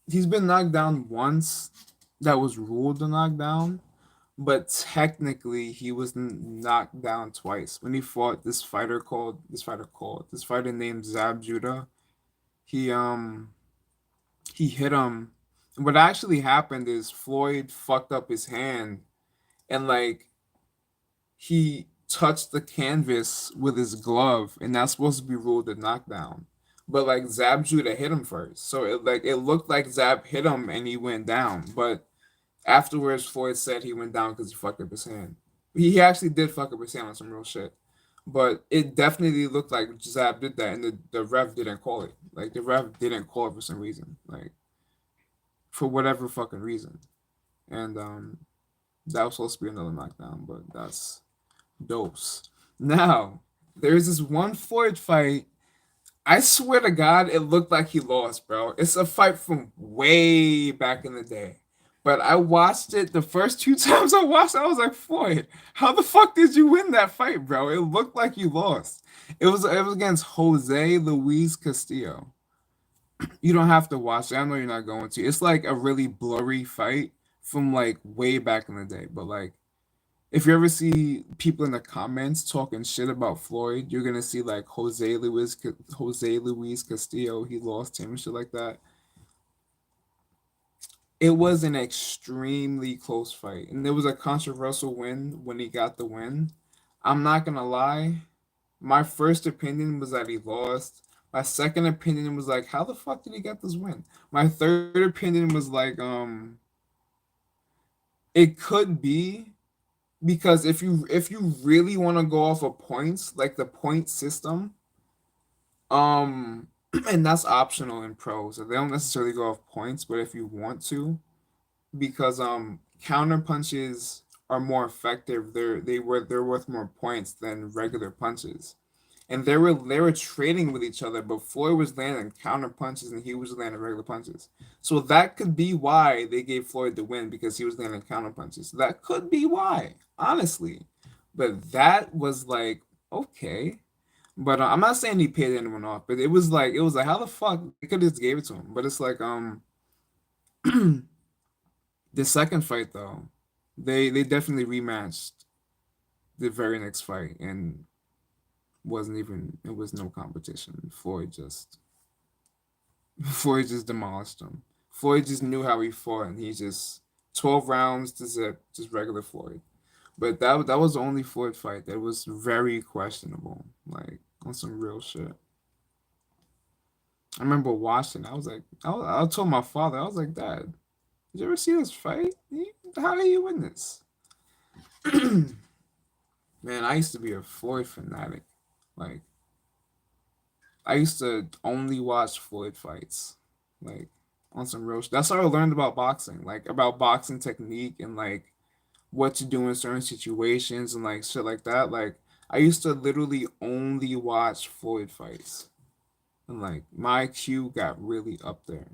he's been knocked down once. That was ruled a knockdown, but technically he was knocked down twice when he fought this fighter named Zab Judah. He he hit him. What actually happened is Floyd fucked up his hand and like he touched the canvas with his glove, and that's supposed to be ruled a knockdown. But like Zab Judah hit him first, so it looked like Zab hit him and he went down. But afterwards, Floyd said he went down because he fucked up his hand. He actually did fuck up his hand on some real shit. But it definitely looked like Zab did that, and the ref didn't call it. Like the ref didn't call it for some reason, like for whatever fucking reason. And that was supposed to be another knockdown, but that's dose. Now, there's this one Floyd fight. I swear to God, it looked like he lost, bro. It's a fight from way back in the day. But I watched it the first two times I watched it, I was like, Floyd, how the fuck did you win that fight, bro? It looked like you lost. It was against Jose Luis Castillo. You don't have to watch it. I know you're not going to. It's like a really blurry fight from like way back in the day. But like if you ever see people in the comments talking shit about Floyd, you're gonna see like Jose Luis Castillo, he lost him and shit like that. It was an extremely close fight, and there was a controversial win when he got the win. I'm not gonna lie, my first opinion was that he lost. My second opinion was like, how the fuck did he get this win? My third opinion was like, it could be because if you really want to go off of points, like the point system, um, and that's optional in pros. So they don't necessarily go off points, but if you want to, because counter punches are more effective. They're worth more points than regular punches. And they were trading with each other, but Floyd was landing counter punches and he was landing regular punches. So that could be why they gave Floyd the win because he was landing counter punches. So that could be why, honestly. But that was like okay. But I'm not saying he paid anyone off, but it was like how the fuck they could have just gave it to him. But it's like the second fight though, they definitely rematched the very next fight and wasn't even it was no competition. Floyd just demolished him. Floyd just knew how he fought and he just 12 rounds to zip, just regular Floyd. But that was the only Floyd fight that was very questionable, like on some real shit. I remember watching. I was like, I told my father, I was like, Dad, did you ever see this fight? How did you win this? Man, I used to be a Floyd fanatic. Like I used to only watch Floyd fights, like on some real. That's how I learned about boxing, like about boxing technique and like what to do in certain situations and like shit like that. Like I used to literally only watch Floyd fights, and like my IQ got really up there,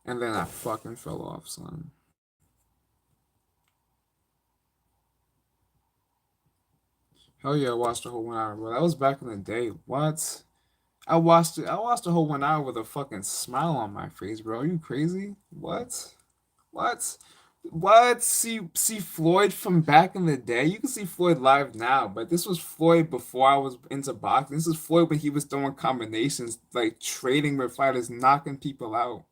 and then I fucking fell off, son. Hell yeah, I watched the whole 1 hour, bro. That was back in the day. What? I watched it. I watched the whole 1 hour with a fucking smile on my face, bro. Are you crazy? What? What? What? See Floyd from back in the day. You can see Floyd live now, but this was Floyd before I was into boxing. This is Floyd when he was throwing combinations, like trading with fighters, knocking people out.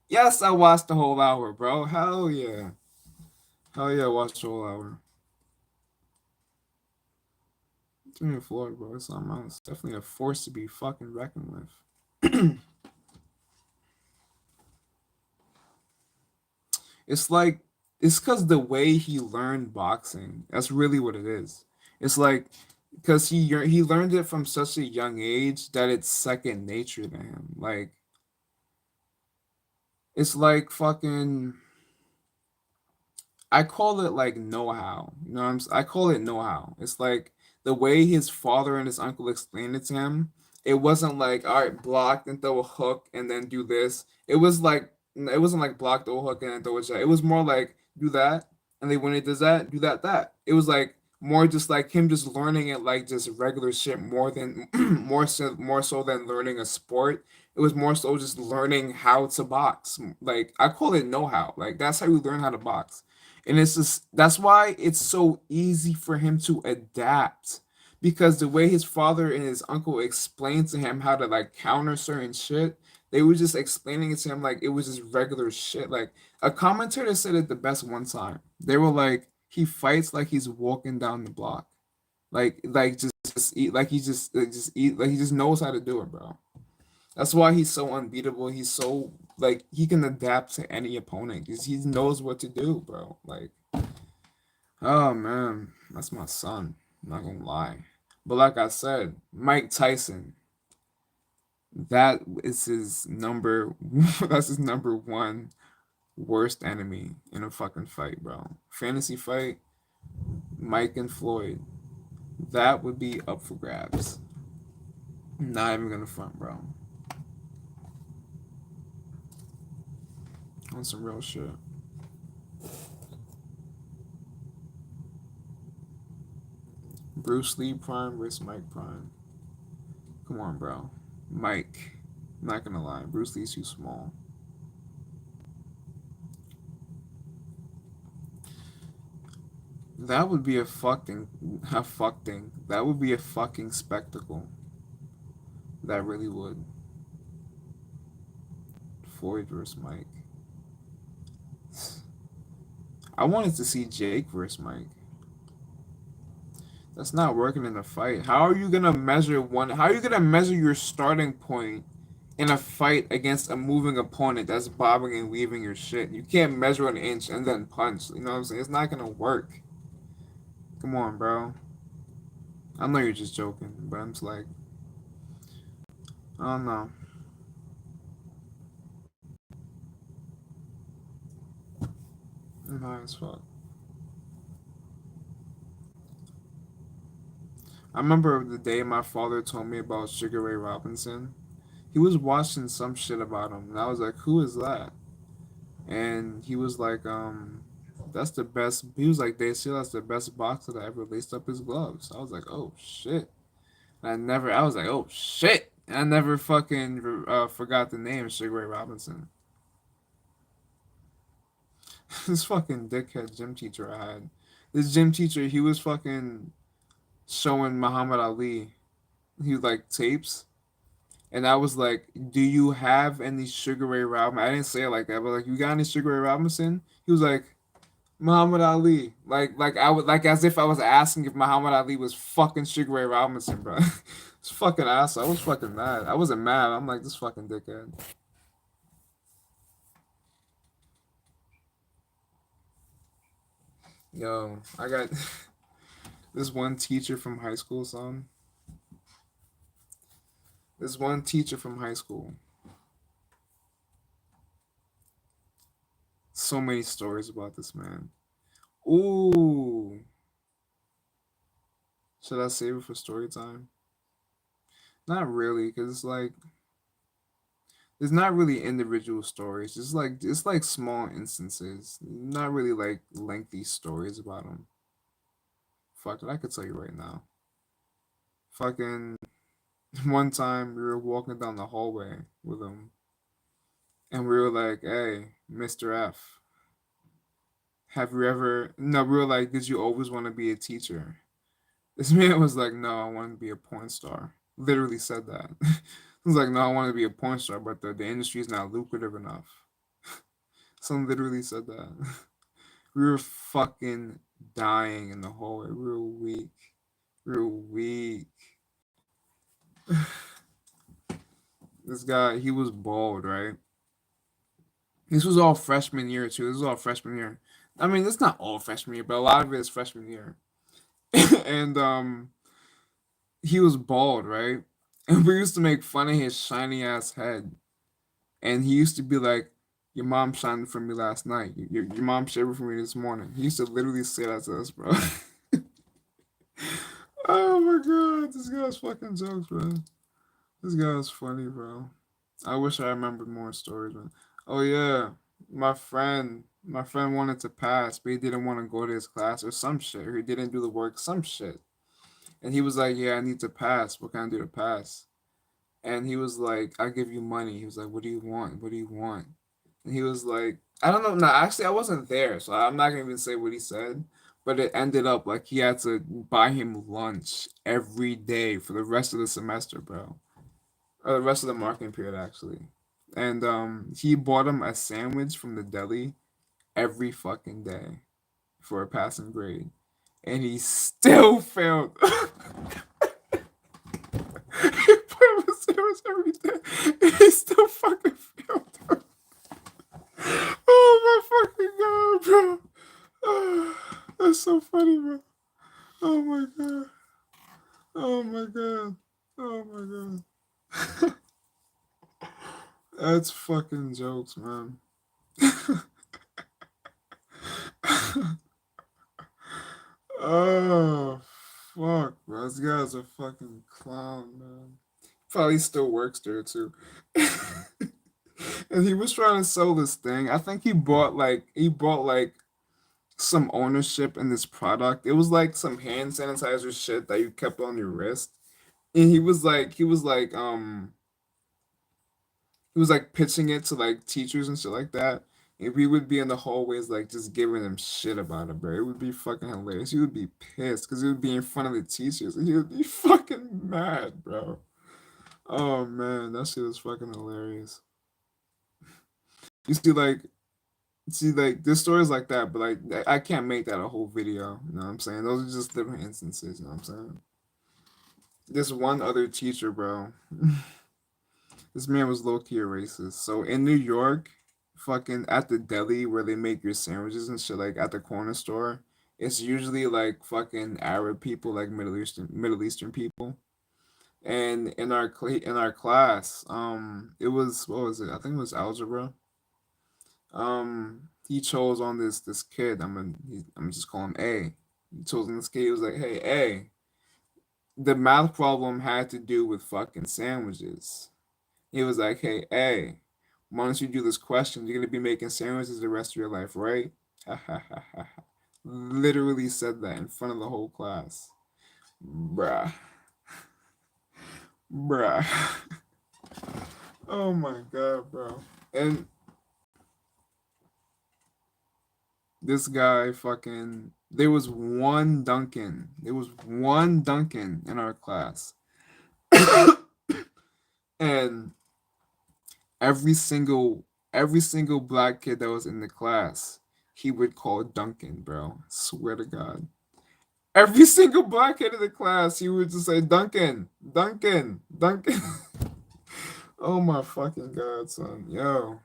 Yes, I watched the whole hour, bro. Hell yeah. Hell yeah, I watched the whole hour. Jimmy Floyd, bro. It's something else. Definitely a force to be fucking reckoned with. It's like it's because the way he learned boxing. That's really what it is. It's like because he learned it from such a young age that it's second nature to him. Like it's like fucking. I call it like know-how. You know what I call it know-how. It's like the way his father and his uncle explained it to him. It wasn't like, all right, block and throw a hook and then do this. It wasn't like block, throw a hook and then throw a jab. It was more like do that, and then when it does that, do that. It was like more just like him just learning it like just regular shit more than more so than learning a sport. It was more so just learning how to box. Like I call it know-how. Like that's how you learn how to box. And it's just that's why it's so easy for him to adapt because the way his father and his uncle explained to him how to like counter certain shit, they were just explaining it to him like it was just regular shit. Like a commentator said it the best one time. They were like, he fights like he's walking down the block, like just eat like he just eat like he just knows how to do it, bro. That's why he's so unbeatable. He's so like he can adapt to any opponent because he knows what to do, bro. Like, oh man, that's my son. I'm not gonna lie, but like I said, Mike Tyson, that is his number. That's his number one worst enemy in a fucking fight, bro. Fantasy fight, Mike and Floyd. That would be up for grabs. Not even gonna front, bro. On some real shit. Bruce Lee Prime versus Mike Prime. Come on, bro. Mike. I'm not gonna lie. Bruce Lee's too small. That would be a fucking. That would be a fucking spectacle. That really would. Floyd versus Mike. I wanted to see Jake versus Mike. That's not working in a fight. How are you gonna measure one? How are you gonna measure your starting point in a fight against a moving opponent that's bobbing and weaving your shit? You can't measure an inch and then punch. You know what I'm saying? It's not gonna work. Come on, bro. I know you're just joking, but I'm just like, I don't know. I'm high as fuck. I remember the day my father told me about Sugar Ray Robinson. He was watching some shit about him, and I was like, "Who is that?" And he was like, that's the best." He was like, "They say that's the best boxer that ever laced up his gloves." I was like, "Oh shit!" And I was like, "Oh shit!" And I never fucking forgot the name Sugar Ray Robinson. This fucking dickhead gym teacher I had. This gym teacher, he was fucking showing Muhammad Ali. He was like tapes. And I was like, "Do you have any Sugar Ray Robinson?" I didn't say it like that, but like, "You got any Sugar Ray Robinson?" He was like, "Muhammad Ali." Like I would like as if I was asking if Muhammad Ali was fucking Sugar Ray Robinson, bro. It's fucking asshole. I was fucking mad. I wasn't mad. I'm like this fucking dickhead. Yo, I got this one teacher from high school, son. This one teacher from high school. So many stories about this man. Ooh, should I save it for story time? Not really, because it's like there's not really individual stories. It's like small instances. Not really like lengthy stories about them. Fuck it, I could tell you right now. Fucking one time we were walking down the hallway with him, and we were like, "Hey, Mr. F, have you ever?" No, we were like, "Did you always want to be a teacher?" This man was like, "No, I want to be a porn star." Literally said that. He was like, "No, I want to be a porn star, but the industry is not lucrative enough." Someone literally said that. We were fucking dying in the hallway. We were weak. We were weak. This guy, he was bald, right? This was all freshman year too. This was all freshman year. I mean, it's not all freshman year, but a lot of it is freshman year. And he was bald, right? And we used to make fun of his shiny ass head. And he used to be like, "Your mom shined for me last night. Your mom shaved for me this morning." He used to literally say that to us, bro. Oh my god, this guy's fucking jokes, bro. This guy's funny, bro. I wish I remembered more stories, man. Oh yeah, my friend. My friend wanted to pass, but he didn't want to go to his class or some shit. Or he didn't do the work, some shit. And he was like, "Yeah, I need to pass. What can I do to pass?" And he was like, "I give you money." He was like, "What do you want? What do you want?" And he was like, "I don't know." No, actually, I wasn't there, so I'm not gonna even say what he said. But it ended up like he had to buy him lunch every day for the rest of the semester, bro, or the rest of the marking period, actually. And he bought him a sandwich from the deli every fucking day for a passing grade, and he still failed. He put him a sandwich every day, and he still fucking failed. Oh my fucking god, bro. Oh, that's so funny, bro. Oh my god. Oh my god. Oh my god. That's fucking jokes, man. Oh fuck, bro. This guy's a fucking clown, man. Probably still works there too. And he was trying to sell this thing. I think he bought like some ownership in this product. It was like some hand sanitizer shit that you kept on your wrist. And he was like pitching it to like teachers and shit like that. And we would be in the hallways like just giving him shit about it, bro. It would be fucking hilarious. He would be pissed because he would be in front of the teachers and he would be fucking mad, bro. Oh man, that shit was fucking hilarious. You see, like this stories like that, but like I can't make that a whole video. You know what I'm saying? Those are just different instances. You know what I'm saying? This one other teacher, bro. This man was low key a racist. So in New York, fucking at the deli where they make your sandwiches and shit, like at the corner store, it's usually like fucking Arab people, like Middle Eastern people. And in our class, it was what was it? I think it was algebra. He chose on this kid. I'm just call him A. He chose on this kid. He was like, "Hey, A." The math problem had to do with fucking sandwiches. He was like, "Hey, A, why don't you do this question? You're gonna be making sandwiches the rest of your life, right?" Ha ha ha ha. Literally said that in front of the whole class. Bruh. Bruh. Oh my god, bro. And this guy fucking there was one Duncan in our class. And every single every single black kid that was in the class, he would call Duncan, bro. Swear to God. Every single black kid in the class, he would just say Duncan, Duncan, Duncan. Oh my fucking god, son. Yo.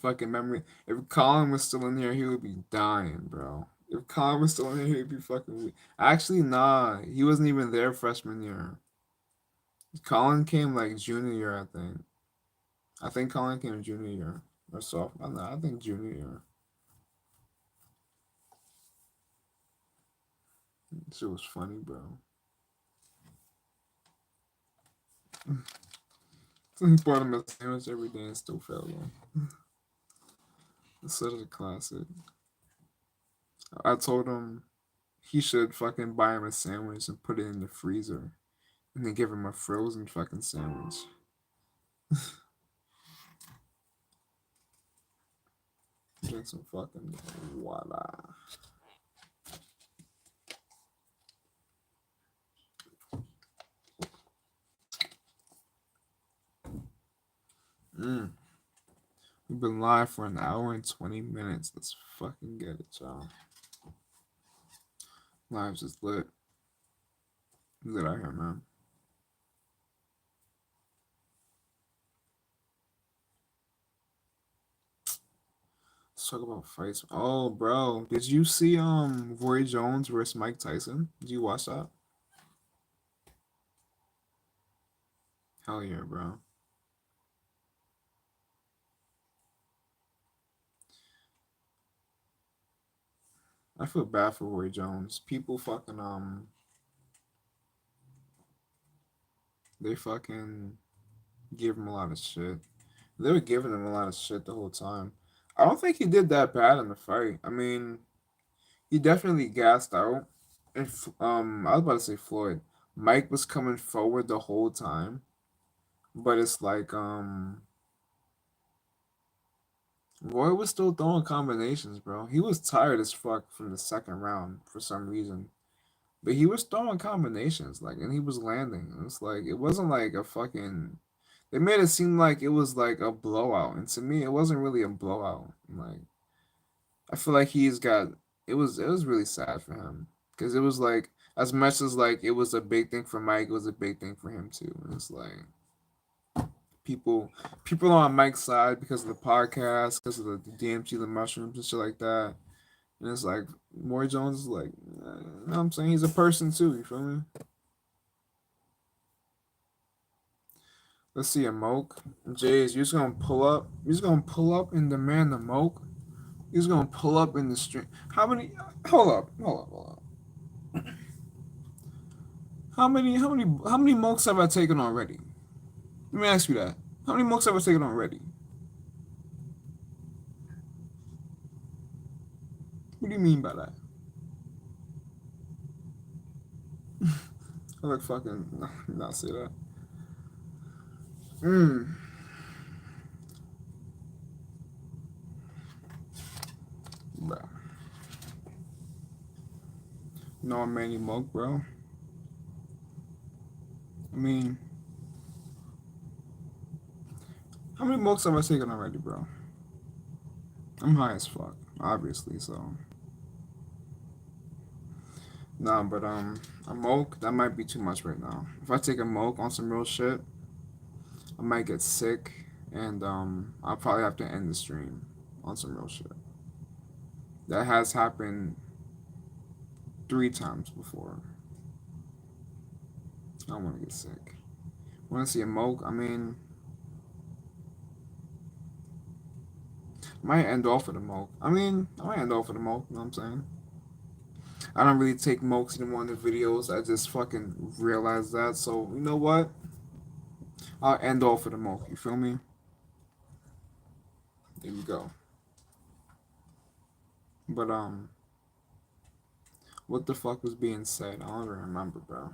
Fucking memory. If Colin was still in here, he would be dying, bro. If Colin was still in here, he'd be fucking Actually, nah. He wasn't even there freshman year. Colin came like junior year, I think. I think Colin came junior year. Or sophomore. No, I think junior year. Shit was funny, bro. He bought him a sandwich every day and still failed him. It's such a classic. I told him he should fucking buy him a sandwich and put it in the freezer. And then give him a frozen fucking sandwich. Drink some fucking water. Mm. We've been live for an hour and 20 minutes. Let's fucking get it, y'all. Live's just lit. Lit out here, man. Let's talk about fights. Oh, bro. Did you see Roy Jones versus Mike Tyson? Did you watch that? Hell yeah, bro. I feel bad for Roy Jones. People fucking they fucking give him a lot of shit. They were giving him a lot of shit the whole time. I don't think he did that bad in the fight. I mean, he definitely gassed out. And I was about to say Floyd. Mike was coming forward the whole time, but it's like Roy was still throwing combinations, bro. He was tired as fuck from the second round for some reason. But he was throwing combinations, like, and he was landing. It's like it wasn't like a fucking. They made it seem like it was like a blowout, and to me, it wasn't really a blowout. Like, I feel like he's got. It was really sad for him because it was like as much as like it was a big thing for Mike, it was a big thing for him too. And it's like people people are on Mike's side because of the podcast, because of the DMT, the mushrooms and shit like that. And it's like Roy Jones is like, you know what I'm saying? He's a person too, you feel me? Let's see a moke. Jays, you're just gonna pull up. You're just gonna pull up and demand the moke. You're just gonna pull up in the street. How many? Hold up. How many mokes have I taken already? Let me ask you that. How many mokes have I taken already? What do you mean by that? I look fucking not say that. Mm. Bro. No many moke, bro. I mean, how many mokes have I taken already, bro? I'm high as fuck, obviously. So nah, but a moke that might be too much right now. If I take a moke on some real shit, I might get sick, and I'll probably have to end the stream on some real shit. That has happened 3 times before. I don't want to get sick. Want to see a moke? I mean, I might end off with a moke. I might end off with a moke. You know what I'm saying? I don't really take mokes anymore in the videos. I just fucking realized that. So you know what? I'll end off with a moke. You feel me? There we go. But what the fuck was being said? I don't even remember, bro.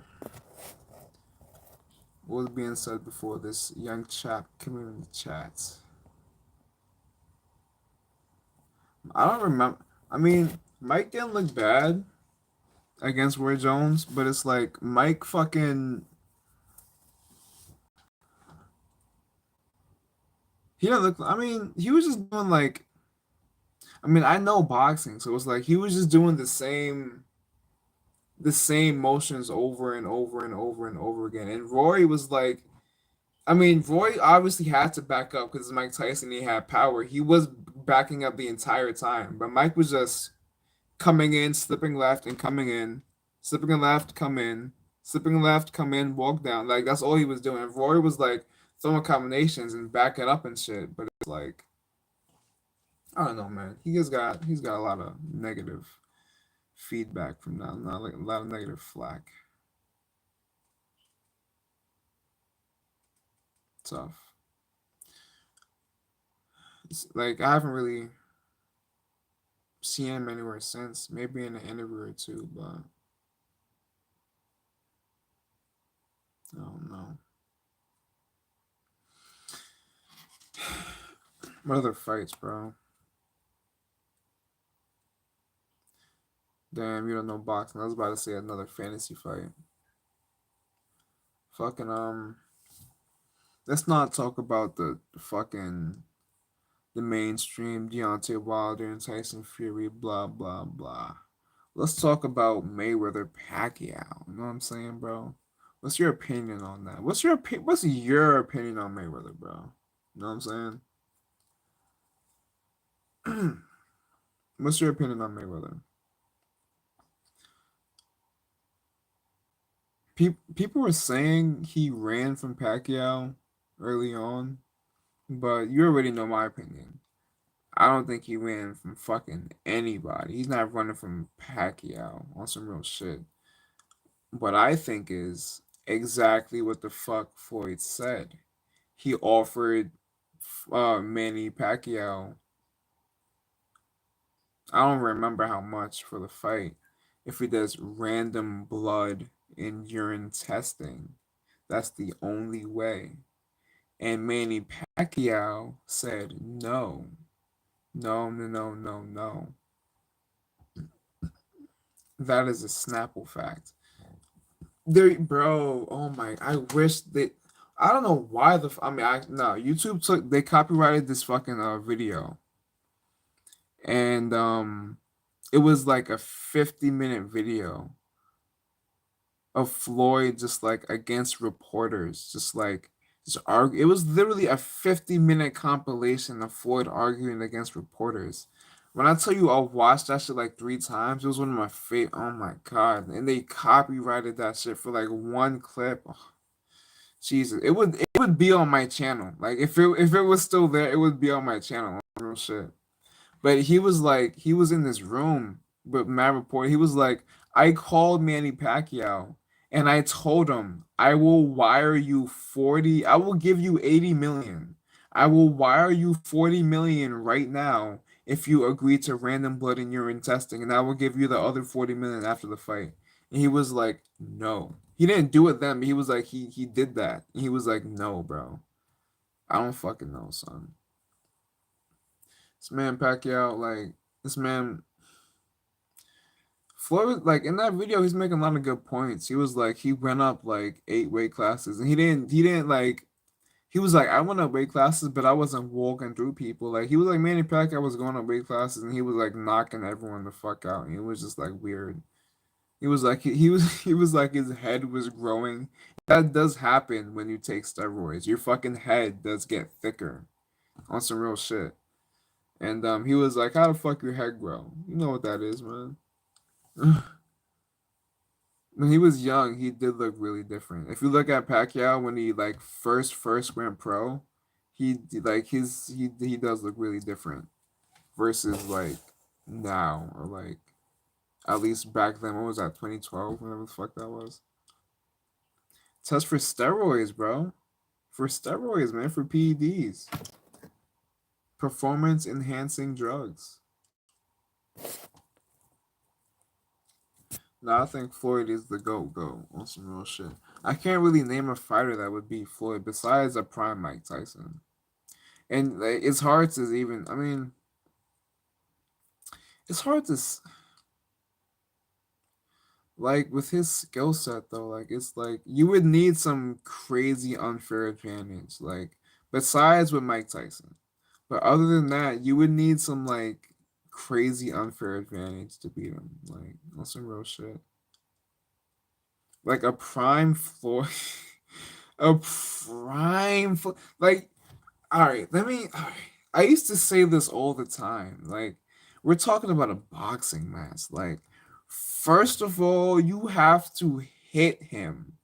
What was being said before this young chap came in the chats? I don't remember. I mean, Mike didn't look bad against Roy Jones, but it's like Mike fucking. He didn't look. I mean, he was just doing like. I mean, I know boxing, so it's like he was just doing the same motions over and over and over and over again. And Roy was like, I mean, Roy obviously had to back up because Mike Tyson, he had power. He was backing up the entire time, but Mike was just coming in, slipping left, and coming in, slipping left, come in, slipping left, come in, walk down. Like that's all he was doing. And Roy was like throwing combinations and backing up and shit. But it's like I don't know, man. He's got a lot of negative feedback from that. Not like a lot of negative flack. Tough. Like I haven't really seen him anywhere since. Maybe in an interview or two, but I don't know. What other fights, bro? Damn, you don't know boxing. I was about to say another fantasy fight. Fucking let's not talk about the fucking the mainstream Deontay Wilder and Tyson Fury, blah blah blah. Let's talk about Mayweather Pacquiao. You know what I'm saying, bro? What's your opinion on that? What's your opinion on Mayweather, bro? You know what I'm saying? What's your opinion on Mayweather? People were saying he ran from Pacquiao early on, but you already know my opinion. I don't think he ran from fucking anybody. He's not running from Pacquiao on some real shit. What I think is exactly what the fuck Floyd said. He offered Manny Pacquiao. I don't remember how much for the fight. If he does random blood and urine testing, that's the only way. And Manny Pacquiao said no, no, no, no, no, no. That is a Snapple fact. There, bro. Oh my! I wish they. I don't know why I mean, no. YouTube took they copyrighted this fucking video, and it was like a 50-minute video of Floyd just like against reporters, just like just argue. It was literally a 50-minute compilation of Floyd arguing against reporters. When I tell you I watched that shit like 3 times, it was one of my favorite. Oh my god! And they copyrighted that shit for like one clip. Oh, Jesus, it would be on my channel. Like if it was still there, it would be on my channel. Real shit. But he was in this room with Matt Report. He was like, I called Manny Pacquiao and I told him I will wire you 40, I will give you 80 million. I will wire you 40 million right now if you agree to random blood and urine testing, and I will give you the other 40 million after the fight. And he was like, no. He didn't do it then, but he was like, he did that. And he was like, no, bro. I don't fucking know, son. This man Pacquiao, like this man Floyd, like in that video, he's making a lot of good points. He was like, he went up like 8 weight classes, and he didn't like, he was like, I went up weight classes, but I wasn't walking through people. Like he was like Manny Pacquiao was going up weight classes, and he was like knocking everyone the fuck out, and it was just like weird. He was like he was he was like his head was growing. That does happen when you take steroids. Your fucking head does get thicker on some real shit. And he was like, "How the fuck your head grow? You know what that is, man." When he was young, he did look really different. If you look at Pacquiao when he like first went pro, like he does look really different versus like now, or like at least back then. What was that, 2012? Whatever the fuck that was. Test for steroids, bro. For steroids, man. For PEDs. Performance enhancing drugs. No, I think Floyd is the GOAT on some real shit. I can't really name a fighter that would beat Floyd besides a prime Mike Tyson. And like, it's hard to even, I mean, it's hard to, like, with his skill set, though, like, it's like, you would need some crazy unfair advantage, like, besides with Mike Tyson. But other than that, you would need some, like, crazy unfair advantage to beat him. Like, on some real shit. Like, a prime Floyd. A prime, like, all right, all right. I used to say this all the time. Like, we're talking about a boxing match. Like, first of all, you have to hit him.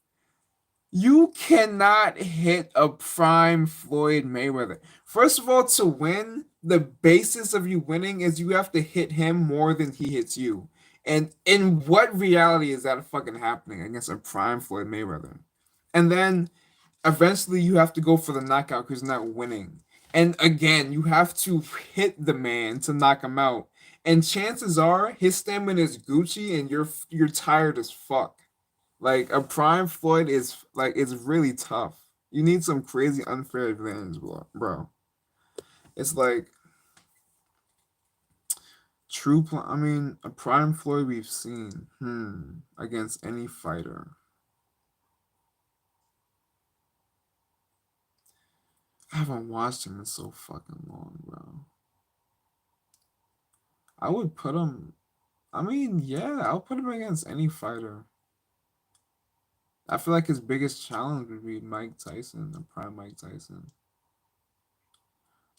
You cannot hit a prime Floyd Mayweather. First of all, to win, the basis of you winning is you have to hit him more than he hits you. And in what reality is that fucking happening against a prime Floyd Mayweather? And then eventually you have to go for the knockout because you're not winning. And again, you have to hit the man to knock him out. And chances are his stamina is Gucci and you're tired as fuck. Like a prime Floyd is like it's really tough. You need some crazy unfair advantage, bro. It's like I mean, a prime Floyd we've seen against any fighter. I haven't watched him in so fucking long, bro. I would put him. I mean, yeah, I'll put him against any fighter. I feel like his biggest challenge would be Mike Tyson, the prime Mike Tyson.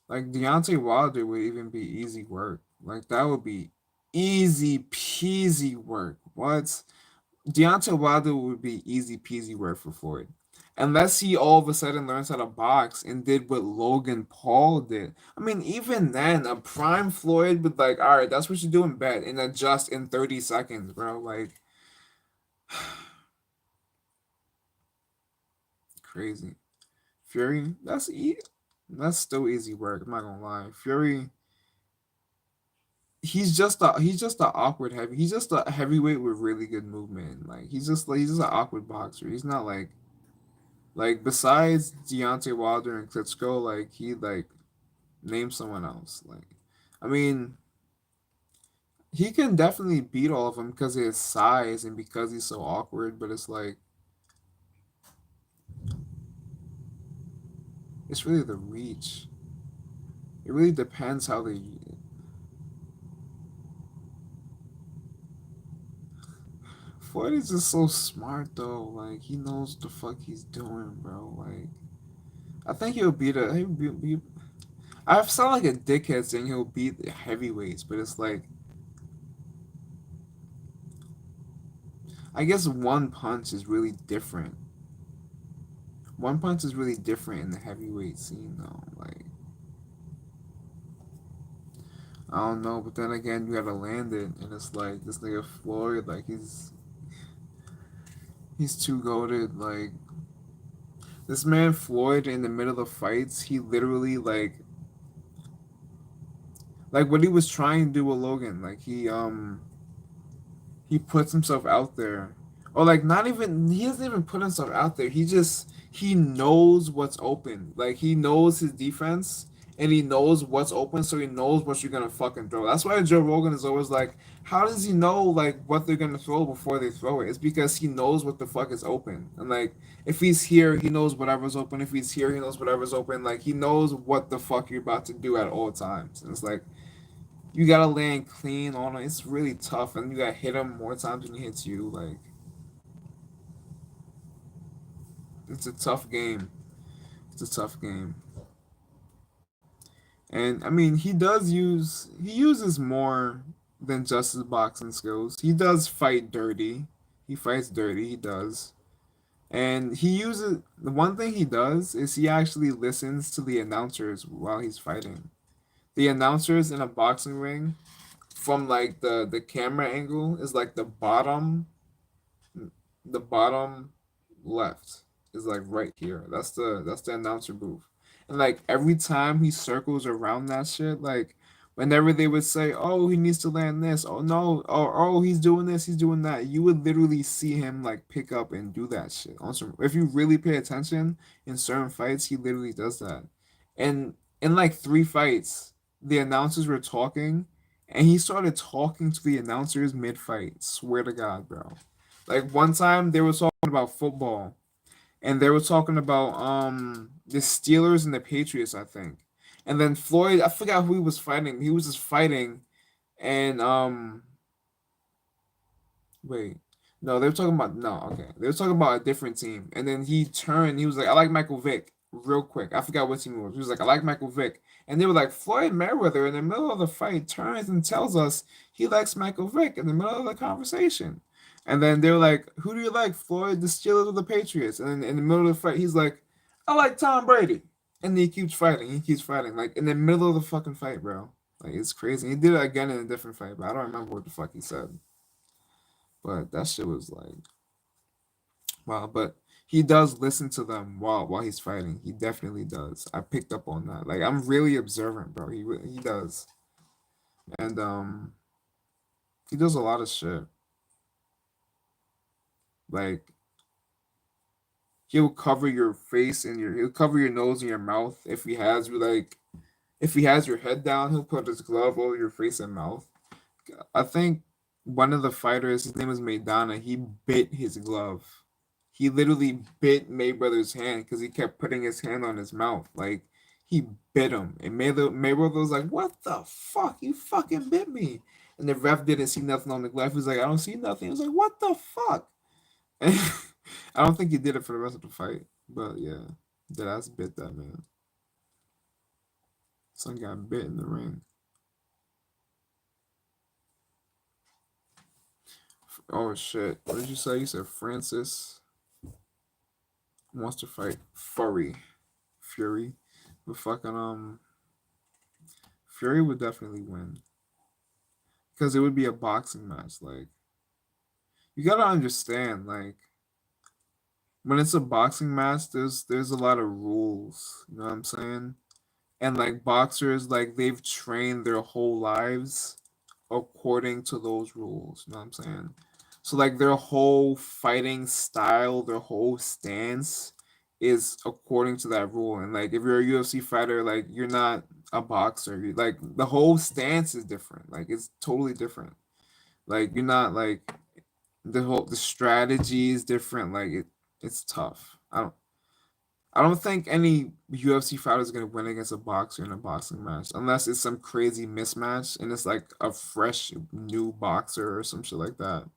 Like Deontay Wilder would even be easy work. Like that would be easy peasy work. What? Deontay Wilder would be easy peasy work for Floyd. Unless he all of a sudden learns how to box and did what Logan Paul did. I mean, even then, a prime Floyd would like, all right, that's what you do in bed and adjust in 30 seconds, bro. Like, crazy. Fury, that's easy. That's still easy work. I'm not gonna lie. Fury, he's just a awkward heavy. He's just a heavyweight with really good movement. Like he's just an awkward boxer. He's not like besides Deontay Wilder and Klitschko, like he like name someone else. Like, I mean, he can definitely beat all of them because of his size and because he's so awkward. But it's like it's really the reach. It really depends how they. Floyd is just so smart though. Like he knows the fuck he's doing, bro. Like I think he'll beat a. I sound like a dickhead saying he'll beat the heavyweights, but it's like I guess one punch is really different. One punch is really different in the heavyweight scene though. Like I don't know, but then again, you gotta land it, and it's like this nigga Floyd, like he's too goaded. Like this man Floyd in the middle of fights, he literally like what he was trying to do with Logan, like he puts himself out there, or like not even he doesn't even put himself out there. He knows what's open. Like he knows his defense and he knows what's open, so he knows what you're gonna fucking throw. That's why Joe Rogan is always like, how does he know like what they're gonna throw before they throw it? It's because he knows what the fuck is open. And like if he's here, he knows whatever's open. If he's here, he knows whatever's open. Like he knows what the fuck you're about to do at all times. And it's like you gotta land clean on him. It's really tough, and you gotta hit him more times than he hits you. Like it's a tough game. It's a tough game. And I mean, he uses more than just his boxing skills. He does fight dirty. He fights dirty. He does. And he uses the one thing he does is he actually listens to the announcers while he's fighting. The announcers in a boxing ring from like the camera angle is like the bottom left is like right here. That's the announcer booth. And like every time he circles around that shit, like whenever they would say, "Oh, he needs to land this," "Oh no," or "Oh, he's doing this, he's doing that," you would literally see him like pick up and do that shit. Also, if you really pay attention in certain fights, he literally does that. And in like three fights, the announcers were talking, and he started talking to the announcers mid fight. Swear to God, bro. Like one time they were talking about football and they were talking about the Steelers and the Patriots, I think. And then Floyd, I forgot who he was fighting. He was just fighting and wait. No, they were talking about no, okay. They were talking about a different team. And then he turned, he was like, I like Michael Vick real quick. I forgot what team it was. He was like, I like Michael Vick. And they were like, Floyd Mayweather in the middle of the fight turns and tells us he likes Michael Vick in the middle of the conversation. And then they were like, who do you like, Floyd? The Steelers or the Patriots? And then in the middle of the fight, he's like, I like Tom Brady. And he keeps fighting. He keeps fighting. Like in the middle of the fucking fight, bro. Like it's crazy. He did it again in a different fight, but I don't remember what the fuck he said. But that shit was like wow. But he does listen to them while he's fighting. He definitely does. I picked up on that. Like I'm really observant, bro. He does, and he does a lot of shit. Like he'll cover your face and he'll cover your nose and your mouth if he has you like if he has your head down. He'll put his glove over your face and mouth. I think one of the fighters, his name is Maidana, he bit his glove. He literally bit Mayweather's hand because he kept putting his hand on his mouth. Like he bit him. And Mayweather was like, "What the fuck? You fucking bit me." And the ref didn't see nothing on the glove. He was like, "I don't see nothing." He was like, "What the fuck?" And I don't think he did it for the rest of the fight. But yeah, that ass bit that man. Son got bit in the ring. Oh shit. What did you say? You said Francis wants to fight Fury. But fucking Fury would definitely win. Because it would be a boxing match. Like you gotta understand, like when it's a boxing match, there's a lot of rules. You know what I'm saying? and like boxers, like they've trained their whole lives according to those rules. You know what I'm saying? So like their whole fighting style, their whole stance is according to that rule. And like if you're a UFC fighter, like you're not a boxer. Like the whole stance is different. Like it's totally different. Like you're not like the strategy is different. Like it's tough. I don't think any UFC fighter is gonna win against a boxer in a boxing match unless it's some crazy mismatch and it's like a fresh new boxer or some shit like that.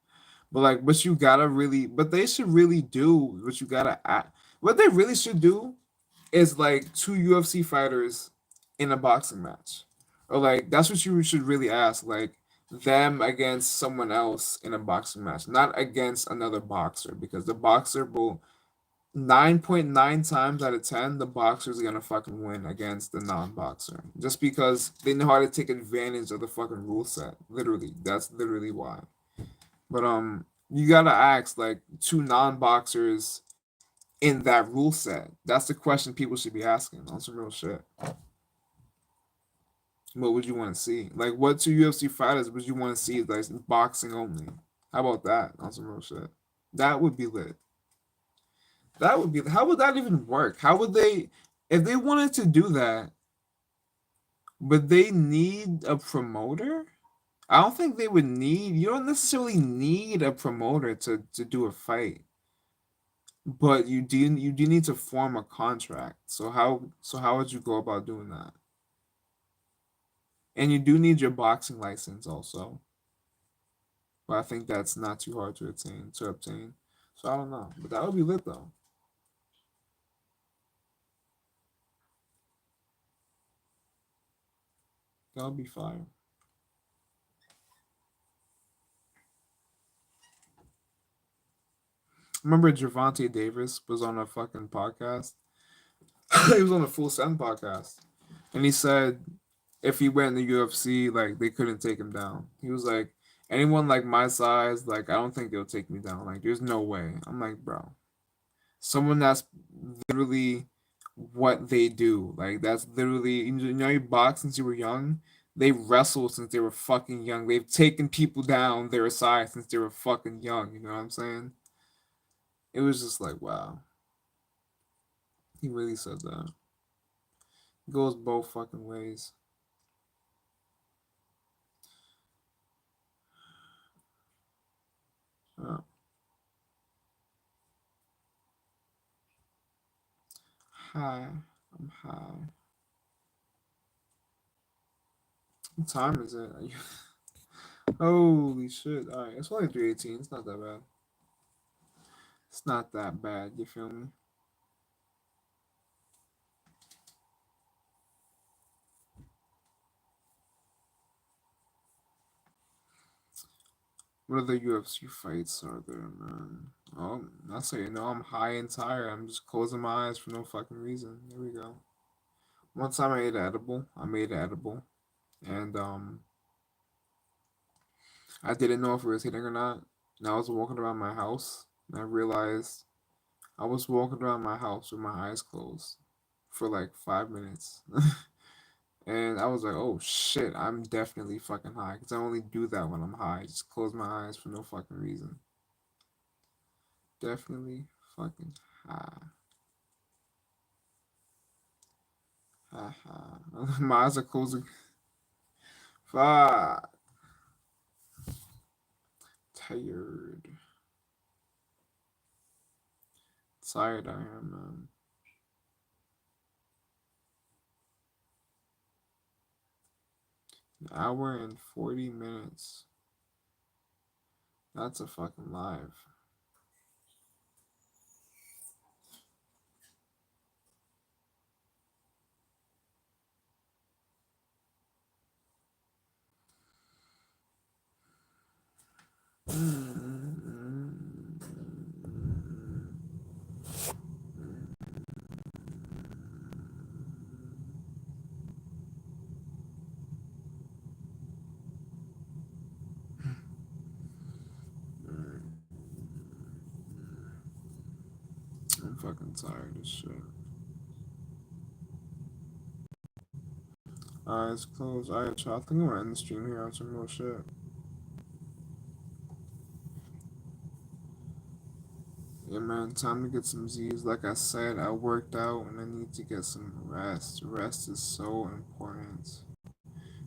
But like, but they should really do what you gotta act. What they really should do is like two UFC fighters in a boxing match, or like that's what you should really ask. Like them against someone else in a boxing match, not against another boxer, because the boxer will 9.9 times out of 10, the boxer's gonna fucking win against the non-boxer. Just because they know how to take advantage of the fucking rule set. Literally. That's literally why. But you gotta ask like two non-boxers in that rule set. That's the question people should be asking on some real shit. What would you want to see? Like what two UFC fighters would you want to see like boxing only? How about that on some real shit? That would be lit. That would be how would that even work? How would they if they wanted to do that, would they need a promoter? I don't think they would need you don't necessarily need a promoter to do a fight. But you do need to form a contract. So how would you go about doing that? And you do need your boxing license also. But I think that's not too hard to obtain. So I don't know. But that would be lit though. That would be fire. Remember Javante Davis was on a fucking podcast. He was on a Full Send podcast, and he said if he went in the UFC, like they couldn't take him down. He was like, anyone like my size, like I don't think they'll take me down. Like there's no way. I'm like, bro, someone that's literally what they do. Like that's literally you box since you were young. They wrestle since they were fucking young. They've taken people down their size since they were fucking young. You know what I'm saying? It was just like wow. He really said that. It goes both fucking ways. Uh, High. I'm high. What time is it? Holy shit. Alright, it's only 3:18. It's not that bad. It's not that bad, you feel me? What other UFC fights are there, man? Oh, that's how you know I'm high and tired. I'm just closing my eyes for no fucking reason. There we go. One time I ate an edible. I made an edible. And I didn't know if it was hitting or not. And I was walking around my house and I realized I was walking around my house with my eyes closed for like 5 minutes. And I was like, oh shit, I'm definitely fucking high. Because I only do that when I'm high. Just close my eyes for no fucking reason. Definitely fucking high. Ha ha. My eyes are closing. Fuck. Tired. Tired I am, man. An hour and 40 minutes. That's a fucking live. I'm fucking tired as shit. Eyes closed. Alright, y'all. I think I'm gonna end the stream here on some real shit. Yeah, man, time to get some Z's. Like I said, I worked out and I need to get some rest. Rest is so important.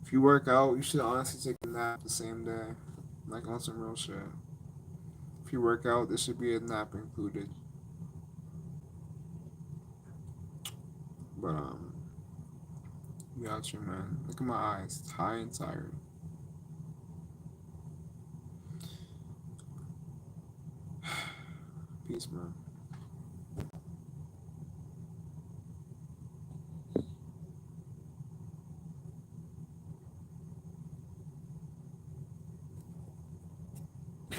If you work out, you should honestly take a nap the same day. Like on some real shit. If you work out, there should be a nap included. But got you, man. Look at my eyes, high and tired. Peace, man.